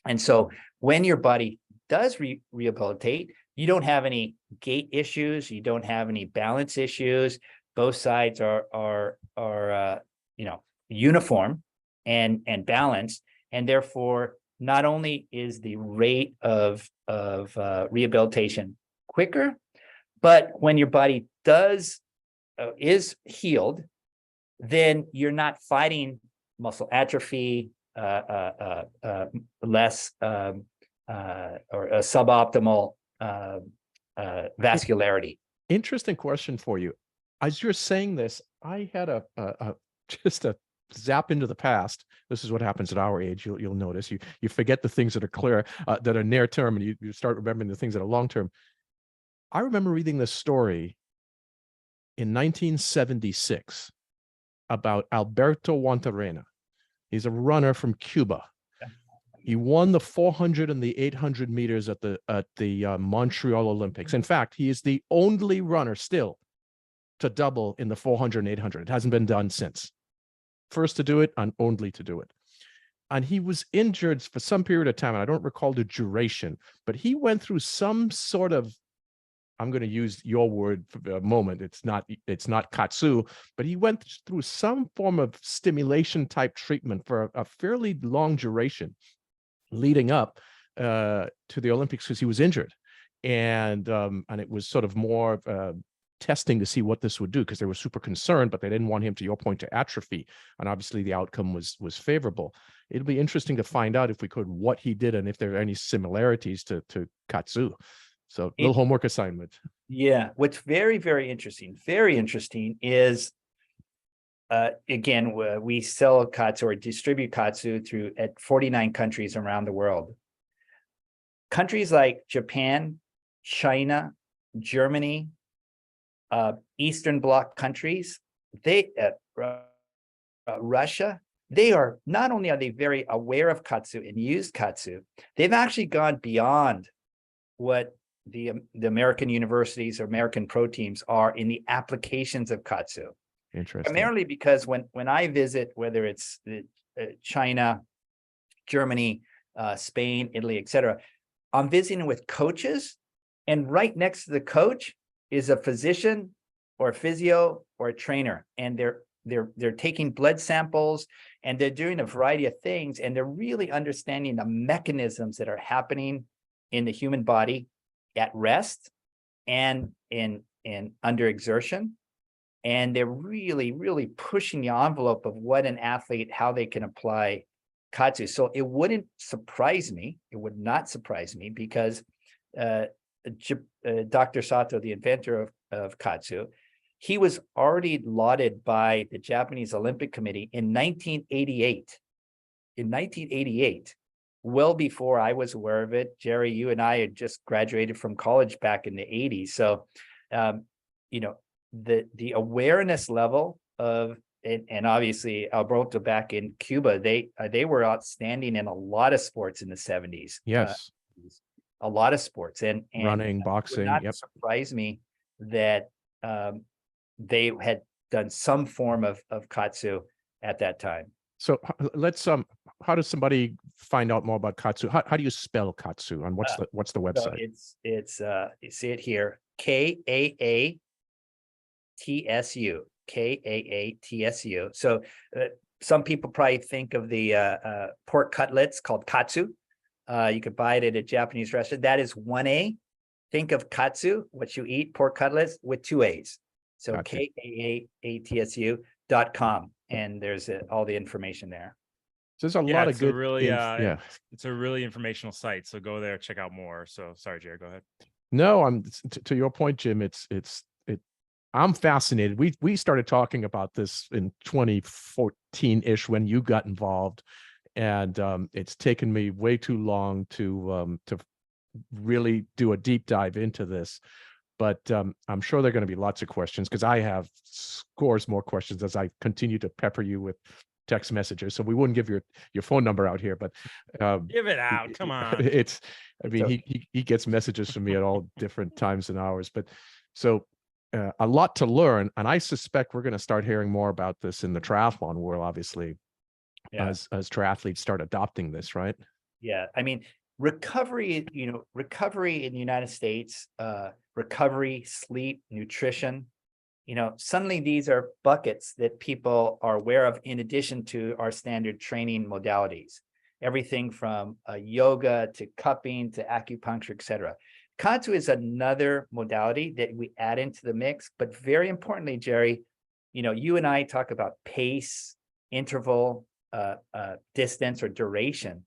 Speaker 4: And so when your body does rehabilitate, you don't have any gait issues, you don't have any balance issues. Both sides are uniform and balanced, and therefore not only is the rate of rehabilitation quicker, but when your body is healed, then you're not fighting muscle atrophy, less or a suboptimal vascularity.
Speaker 2: Interesting question for you. As you're saying this, I had just a zap into the past. This is what happens at our age. You'll notice you forget the things that are clear, that are near term, and you start remembering the things that are long term. I remember reading this story in 1976 about Alberto Guantarena. He's a runner from Cuba. He won the 400 and the 800 meters at the Montreal Olympics. In fact, he is the only runner still to double in the 400 and 800. It hasn't been done since. First to do it and only to do it. And he was injured for some period of time, and I don't recall the duration, but he went through some sort of, I'm going to use your word for a moment, it's not Kaatsu, but he went through some form of stimulation type treatment for a fairly long duration leading up to the Olympics, because he was injured. And it was sort of more testing to see what this would do, because they were super concerned, but they didn't want him, to your point, to atrophy. And obviously the outcome was favorable. It'll be interesting to find out, if we could, what he did and if there are any similarities to Kaatsu. So a little homework assignment. Yeah.
Speaker 4: What's very, very interesting is, again, we sell Kaatsu or distribute Kaatsu at 49 countries around the world. Countries like Japan, China, Germany, Eastern Bloc countries, Russia, they are not only are they very aware of Kaatsu and use Kaatsu, they've actually gone beyond what the American universities or American pro teams are in the applications of Kaatsu.
Speaker 2: Interesting.
Speaker 4: Primarily because when I visit, whether it's China, Germany, Spain, Italy, etc., I'm visiting with coaches, and right next to the coach is a physician or a physio or a trainer, and they're they're taking blood samples, and they're doing a variety of things, and they're really understanding the mechanisms that are happening in the human body at rest and in under exertion. And they're really, really pushing the envelope of what an athlete, how they can apply Kaatsu. So it wouldn't surprise me. It would not surprise me because Dr. Sato, the inventor of Kaatsu, he was already lauded by the Japanese Olympic Committee in 1988. In 1988, well before I was aware of it. Jerry, you and I had just graduated from college back in the 80s. So, you know, the awareness level of, and obviously Alberto back in Cuba, they were outstanding in a lot of sports in the 70s.
Speaker 2: Yes.
Speaker 4: A lot of sports and
Speaker 2: running, boxing.
Speaker 4: It would not surprise me that they had done some form of Kaatsu at that time.
Speaker 2: So let's how does somebody find out more about Kaatsu? How do you spell Kaatsu, and what's the website?
Speaker 4: So it's you see it here, Kaatsu, Kaatsu. So some people probably think of the pork cutlets called Kaatsu. You could buy it at a Japanese restaurant. That is one A. Think of Kaatsu, what you eat, pork cutlets, with two A's. So
Speaker 2: Gotcha.
Speaker 4: kaatsu.com, and there's all the information there.
Speaker 2: So there's a lot of good.
Speaker 1: It's a really informational site. So go there, check out more. So sorry, Jared, go ahead.
Speaker 2: No, I'm to your point, Jim. I'm fascinated. We started talking about this in 2014-ish when you got involved, and it's taken me way too long to really do a deep dive into this. But I'm sure there are going to be lots of questions because I have scores more questions as I continue to pepper you with text messages. So we wouldn't give your phone number out here, but
Speaker 1: give it out. Come on.
Speaker 2: He gets messages from me at all different times and hours. But so a lot to learn, and I suspect we're going to start hearing more about this in the triathlon world, obviously, as triathletes start adopting this, right?
Speaker 4: Yeah, I mean, recovery in the United States, recovery, sleep, nutrition, suddenly these are buckets that people are aware of in addition to our standard training modalities, everything from yoga to cupping to acupuncture, etc. Kaatsu is another modality that we add into the mix, but very importantly, Jerry, you and I talk about pace, interval, distance, or duration.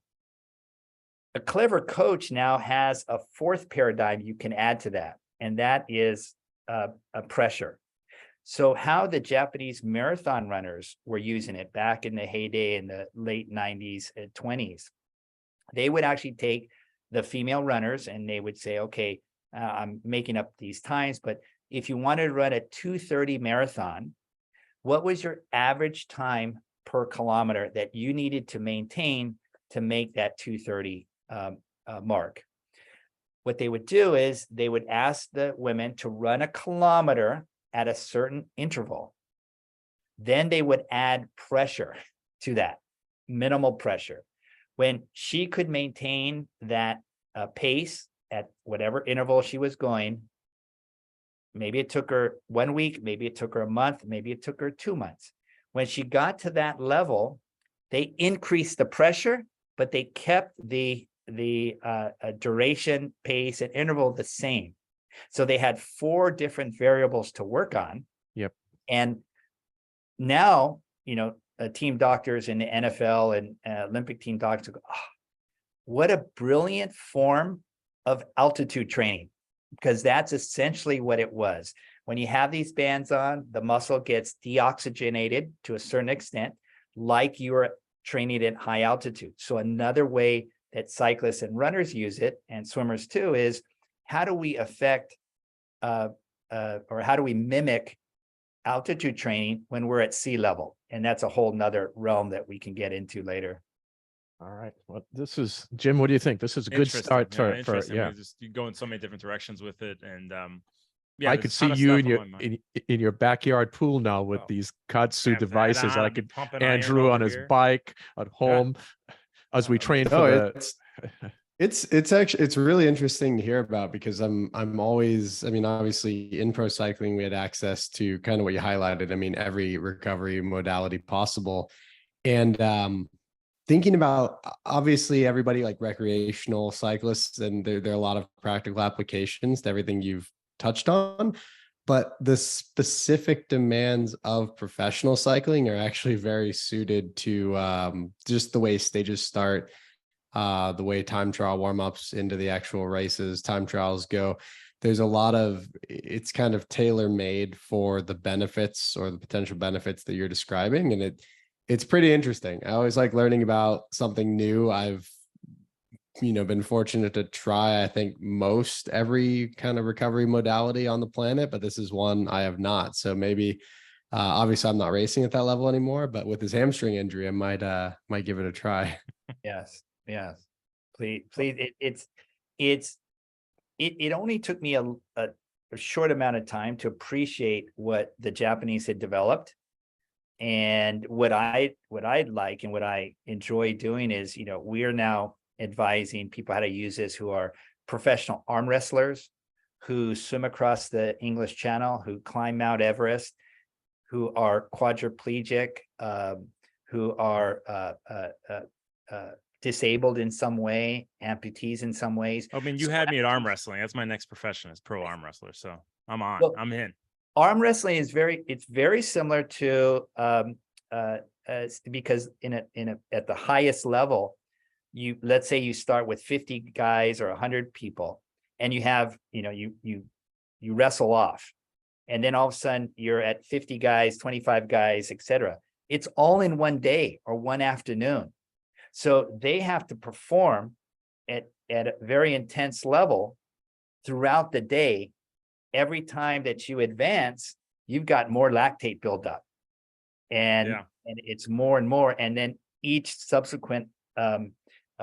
Speaker 4: A clever coach now has a fourth paradigm you can add to that, and that is a pressure. So how the Japanese marathon runners were using it back in the heyday in the late 90s and 20s, they would actually take the female runners and they would say, okay, I'm making up these times, but if you wanted to run a 2:30 marathon, what was your average time per kilometer that you needed to maintain to make that 2:30 mark? What they would do is they would ask the women to run a kilometer at a certain interval. Then they would add pressure to that, minimal pressure. When she could maintain that pace at whatever interval she was going, maybe it took her 1 week, maybe it took her a month, maybe it took her 2 months. When she got to that level, they increased the pressure, but they kept the duration, pace, and interval the same. So they had 4 different variables to work on.
Speaker 2: Yep.
Speaker 4: And now, team doctors in the NFL and Olympic team doctors go, oh, what a brilliant form of altitude training, because that's essentially what it was. When you have these bands on, the muscle gets deoxygenated to a certain extent, like you are training at high altitude. So another way that cyclists and runners use it, and swimmers too, is how do we affect or how do we mimic altitude training when we're at sea level? And that's a whole nother realm that we can get into later.
Speaker 2: All right. Well, this is, Jim, what do you think? This is a good start for
Speaker 1: you go in so many different directions with it. And
Speaker 2: I could see you in your backyard pool now with these Kaatsu devices. I could Andrew on his bike at home as we train for
Speaker 3: It's actually it's really interesting to hear about because I'm always, I mean, obviously in pro cycling we had access to kind of what you highlighted. I mean, every recovery modality possible. And thinking about obviously everybody like recreational cyclists, and there are a lot of practical applications to everything you've touched on, but the specific demands of professional cycling are actually very suited to just the way stages start, the way time trial warm-ups into the actual races, time trials go. There's a lot of, it's kind of tailor-made for the benefits or the potential benefits that you're describing. And it's pretty interesting. I always like learning about something new. I've, been fortunate to try, I think, most every kind of recovery modality on the planet, but this is one I have not. So maybe, obviously I'm not racing at that level anymore, but with his hamstring injury, I might give it a try.
Speaker 4: Yes. Please. It only took me a short amount of time to appreciate what the Japanese had developed. And what I'd like and what I enjoy doing is, we are now advising people how to use this who are professional arm wrestlers, who swim across the English Channel, who climb Mount Everest, who are quadriplegic, who are disabled in some way, amputees in some ways.
Speaker 1: I mean, you had me at arm wrestling. That's my next profession, is pro arm wrestler. So I'm on.
Speaker 4: Well,
Speaker 1: I'm in.
Speaker 4: Arm wrestling is very similar to because at the highest level, let's say you start with 50 guys or 100 people, and you have, you wrestle off, and then all of a sudden you're at 50 guys, 25 guys, etc. It's all in one day or one afternoon. So they have to perform at a very intense level throughout the day. Every time that you advance, you've got more lactate buildup, and it's more and more. And then each subsequent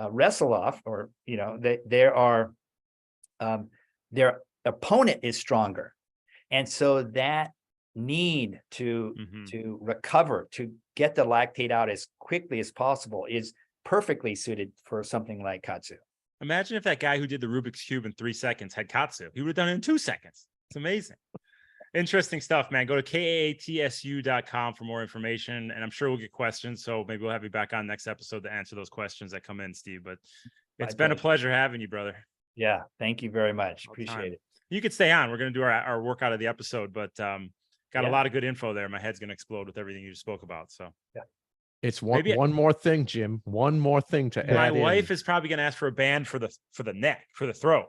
Speaker 4: wrestle off, or their opponent is stronger, and so that need to recover, to get the lactate out as quickly as possible, is perfectly suited for something like Kaatsu.
Speaker 1: Imagine if that guy who did the Rubik's Cube in 3 seconds had Kaatsu. He would have done it in 2 seconds. It's amazing. Interesting stuff, man. Go to kaatsu.com for more information, and I'm sure we'll get questions. So maybe we'll have you back on next episode to answer those questions that come in, Steve. But it's been a pleasure having you, brother.
Speaker 4: Yeah, thank you very much. Appreciate it.
Speaker 1: You could stay on. We're going to do our workout of the episode, but got a lot of good info there. My head's going to explode with everything you just spoke about. So
Speaker 2: it's one more thing, Jim. One more thing to add.
Speaker 1: My wife is probably going to ask for a band for the neck, for the throat.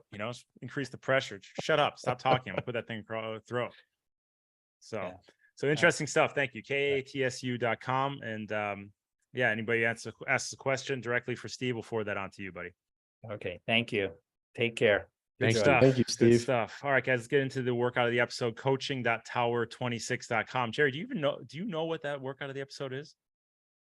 Speaker 1: Increase the pressure. Shut up. Stop talking. I'm gonna put that thing across the throat. So interesting stuff. Thank you. kaatsu.com. And anybody asks a question directly for Steve, we'll forward that on to you, buddy.
Speaker 4: Okay. Thank you. Take care.
Speaker 1: Good
Speaker 3: stuff. Thank you, Steve.
Speaker 1: Good stuff. All right, guys, let's get into the workout of the episode. Coaching.tower26.com. Jerry, do you know what that workout of the episode is?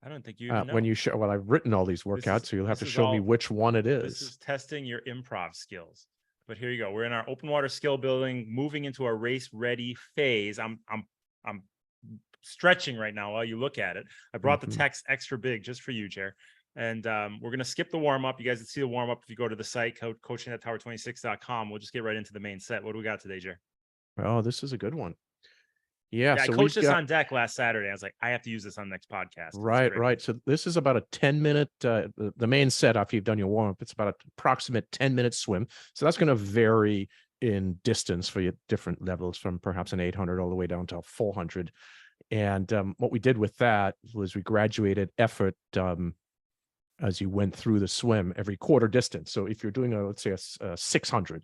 Speaker 1: I don't think you even know.
Speaker 2: When you show, I've written all these workouts, so you'll have to show me which one it is.
Speaker 1: This is testing your improv skills. But here you go. We're in our open water skill building, moving into our race ready phase. I'm stretching right now while you look at it. I brought the text extra big just for you, Jer. And we're gonna skip the warm up. You guys can see the warm up if you go to the site, coaching.tower26.com. We'll just get right into the main set. What do we got today, Jer?
Speaker 2: Oh, this is a good one. Yeah,
Speaker 1: so I coached this on deck last Saturday. I was like, I have to use this on the next podcast.
Speaker 2: Right. So this is about a 10-minute, the main set after you've done your warm-up, it's about an approximate 10-minute swim. So that's going to vary in distance for your different levels, from perhaps an 800 all the way down to 400. And what we did with that was we graduated effort as you went through the swim every quarter distance. So if you're doing let's say a 600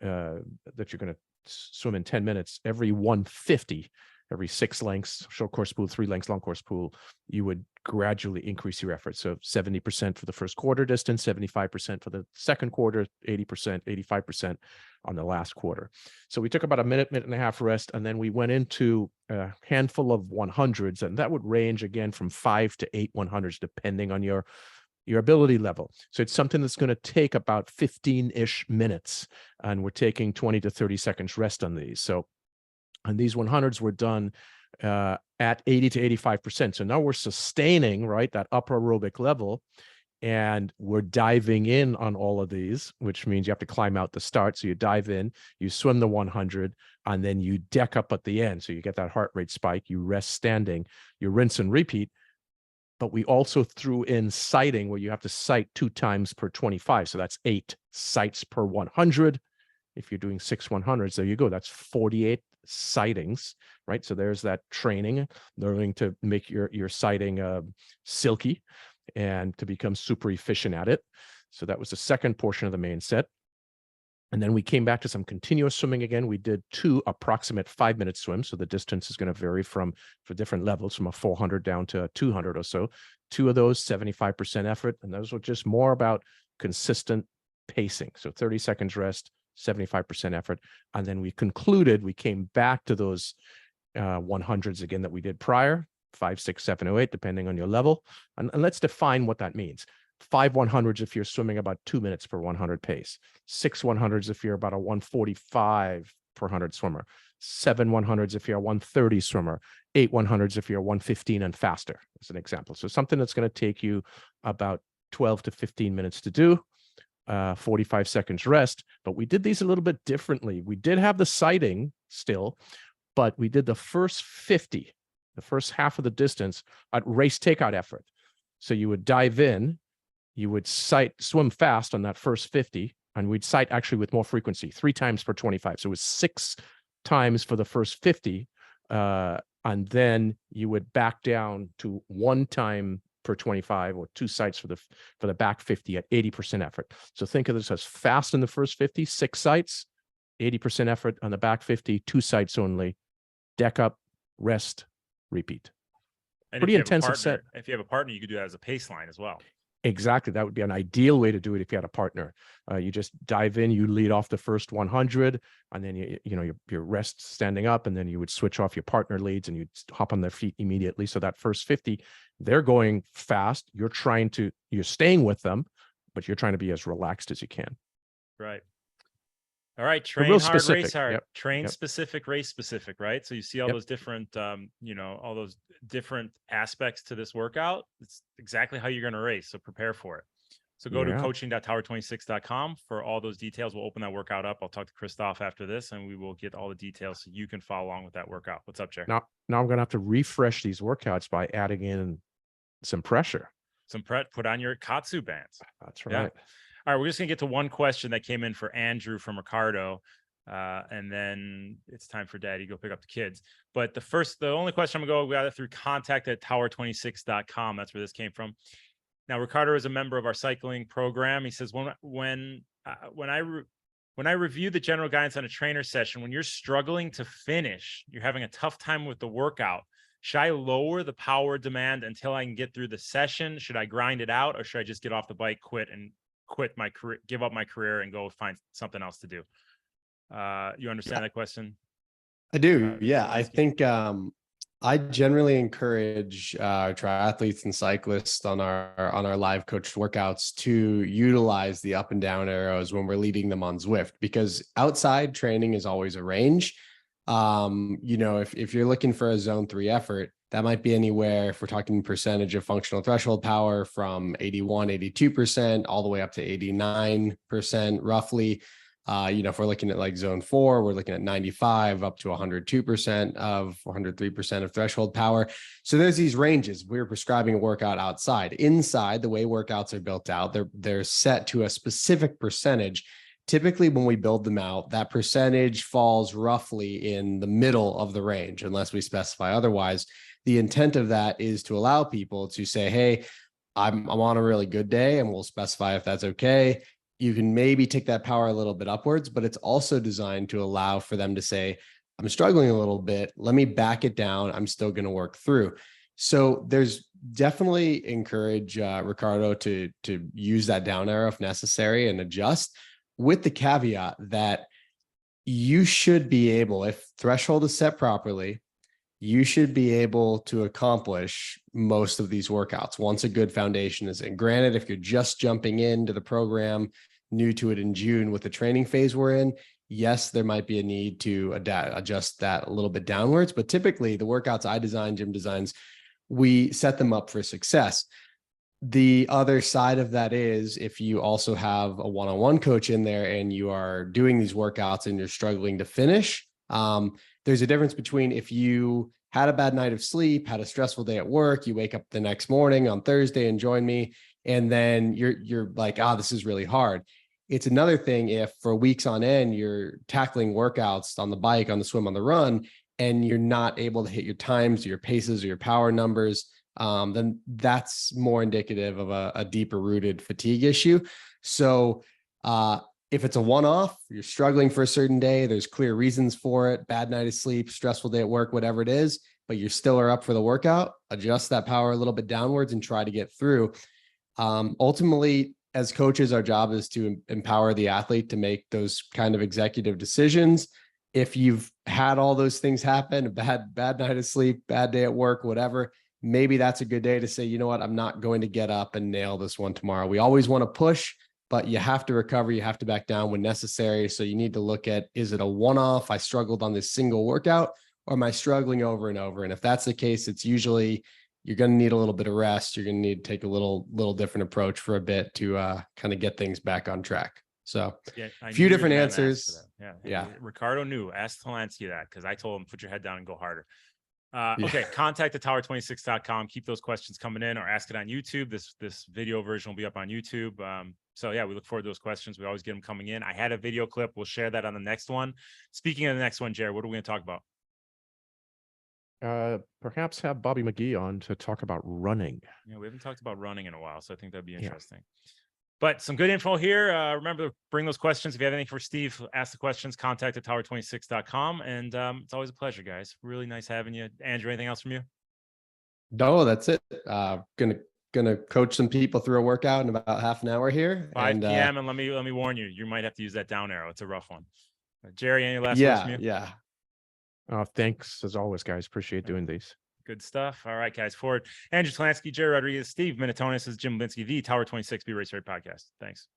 Speaker 2: that you're going to swim in 10 minutes, every 150, every 6 lengths, short course pool, 3 lengths, long course pool, you would gradually increase your effort. So 70% for the first quarter distance, 75% for the second quarter, 80%, 85% on the last quarter. So we took about a minute and a half rest, and then we went into a handful of 100s, and that would range again from 5 to 8 100s, depending on your ability level. So it's something that's going to take about 15-ish minutes, and we're taking 20 to 30 seconds rest on these. So, and these 100s were done at 80 to 85%. So now we're sustaining, right, that upper aerobic level, And we're diving in on all of these, which means you have to climb out the start. So you dive in, you swim the 100, and then you deck up at the end. So you get that heart rate spike, you rest standing, you rinse and repeat. But we also threw in sighting, where you have to sight 2 times per 25. So that's 8 sights per 100. If you're doing 6 100s, there you go. That's 48 sightings, right? So there's that training, learning to make your sighting silky and to become super efficient at it. So that was the second portion of the main set. And then we came back to some continuous swimming again. We did 2 approximate 5-minute swims. So the distance is going to vary for different levels, from a 400 down to a 200 or so. 2 of those, 75% effort. And those were just more about consistent pacing. So 30 seconds rest, 75% effort. And then we came back to those 100s again that we did prior, 5, 6, 7, or 8, depending on your level. And let's define what that means. 5 100s if you're swimming about 2 minutes per 100 pace. 6 100s if you're about a 145 per 100 swimmer. 7 100s if you're a 130 swimmer. 8 100s if you're 115 and faster, as an example. So something that's going to take you about 12 to 15 minutes to do. 45 seconds rest. But we did these a little bit differently. We did have the sighting still, but we did the first 50, the first half of the distance, at race takeout effort. So you would dive in, you would swim fast on that first 50, and we'd sight actually with more frequency, 3 times per 25. So it was 6 times for the first 50. And then you would back down to 1 time per 25, or 2 sights for the back 50 at 80% effort. So think of this as fast in the first 50, 6 sights, 80% effort on the back 50, 2 sights only, deck up, rest, repeat.
Speaker 1: And
Speaker 2: Pretty intensive set.
Speaker 1: If you have a partner, you could do that as a pace line as well.
Speaker 2: Exactly. That would be an ideal way to do it if you had a partner. You just dive in, you lead off the first 100, and then your rest standing up, and then you would switch off, your partner leads, and you'd hop on their feet immediately. So that first 50, they're going fast. You're staying with them, but you're trying to be as relaxed as you can.
Speaker 1: Right. All right. Train
Speaker 2: real
Speaker 1: hard,
Speaker 2: specific.
Speaker 1: race hard.
Speaker 2: Yep.
Speaker 1: Train
Speaker 2: Yep.
Speaker 1: specific, race specific, right? So you see all
Speaker 2: Yep.
Speaker 1: those different, all those different aspects to this workout. It's exactly how you're going to race. So prepare for it. So go to
Speaker 2: Yeah.
Speaker 1: coaching.tower26.com for all those details. We'll open that workout up. I'll talk to Christoph after this, and we will get all the details so you can follow along with that workout. What's up, Chair?
Speaker 2: Now I'm going to have to refresh these workouts by adding in some pressure.
Speaker 1: Put on your Kaatsu bands.
Speaker 2: That's right.
Speaker 1: Yeah. All right, we're just gonna get to one question that came in for Andrew from Ricardo, and then it's time for Daddy to go pick up the kids. But the only question I'm gonna we got it through contact@tower26.com. That's where this came from. Now, Ricardo is a member of our cycling program. He says, when I review the general guidance on a trainer session, when you're struggling to finish, you're having a tough time with the workout, should I lower the power demand until I can get through the session? Should I grind it out, or should I just get off the bike, quit my career, give up my career, and go find something else to do? You understand that question?
Speaker 3: I do. Yeah. I think I generally encourage triathletes and cyclists on our live coached workouts to utilize the up and down arrows when we're leading them on Zwift, because outside training is always a range. If you're looking for a zone 3 effort, that might be anywhere, if we're talking percentage of functional threshold power, from 81, 82% all the way up to 89% roughly. If we're looking at like zone 4, we're looking at 95 up to 102% of 103% of threshold power. So there's these ranges. We're prescribing a workout outside. Inside, the way workouts are built out, they're set to a specific percentage. Typically, when we build them out, that percentage falls roughly in the middle of the range, unless we specify otherwise. The intent of that is to allow people to say, hey, I'm on a really good day, and we'll specify if that's okay. You can maybe take that power a little bit upwards, but it's also designed to allow for them to say, I'm struggling a little bit. Let me back it down. I'm still going to work through. So there's definitely encourage Ricardo to use that down arrow if necessary and adjust, with the caveat that you should be able, if threshold is set properly, you should be able to accomplish most of these workouts once a good foundation is in. Granted, if you're just jumping into the program, new to it in June with the training phase we're in, yes, there might be a need to adjust that a little bit downwards. But typically the workouts I design, Jim designs, we set them up for success. the other side of that is if you also have a one-on-one coach in there and you are doing these workouts and you're struggling to finish, there's a difference between if you had a bad night of sleep, had a stressful day at work, you wake up the next morning on Thursday and join me, and then you're like, this is really hard. It's another thing if for weeks on end you're tackling workouts on the bike, on the swim, on the run, and you're not able to hit your times, your paces, or your power numbers, then that's more indicative of a deeper rooted fatigue issue. So if it's a one-off, you're struggling for a certain day, there's clear reasons for it, bad night of sleep, stressful day at work, whatever it is, but you still are up for the workout, adjust that power a little bit downwards and try to get through. Ultimately, as coaches, our job is to empower the athlete to make those kind of executive decisions. If you've had all those things happen, a bad night of sleep, bad day at work, whatever, maybe that's a good day to say, you know what, I'm not going to get up and nail this one tomorrow. We always want to push, but you have to recover. You have to back down when necessary. So you need to look at, is it a one-off? I struggled on this single workout, or am I struggling over and over? And if that's the case, it's usually you're going to need a little bit of rest. You're going to need to take a little different approach for a bit to kind of get things back on track. So a few different answers.
Speaker 1: Yeah. Ricardo knew. Ask Talansky that, because I told him, put your head down and go harder.
Speaker 3: Yeah.
Speaker 1: Okay, contact at tower26.com. Keep those questions coming in, or ask it on YouTube. This video version will be up on YouTube. So yeah, we look forward to those questions. We always get them coming in. I had a video clip. We'll share that on the next one. Speaking of the next one, Jared, what are we going to talk about?
Speaker 2: Perhaps have Bobby McGee on to talk about running.
Speaker 1: Yeah, we haven't talked about running in a while, so I think that'd be interesting. But some good info here. Remember to bring those questions. If you have anything for Steve, ask the questions, contact at tower26.com. And it's always a pleasure, guys. Really nice having you. Andrew, anything else from you?
Speaker 3: No, that's it. Gonna coach some people through a workout in about half an hour here.
Speaker 1: 5 p.m. And let me warn you, you might have to use that down arrow. It's a rough one. Jerry, any last words from you?
Speaker 3: Yeah.
Speaker 2: Thanks as always, guys. Appreciate doing these.
Speaker 1: Good stuff. All right, guys. Forward. Andrew Talansky, Jerry Rodriguez, Steve Munatones, is Jim Linsky, the Tower 26 Be Race Ready podcast. Thanks.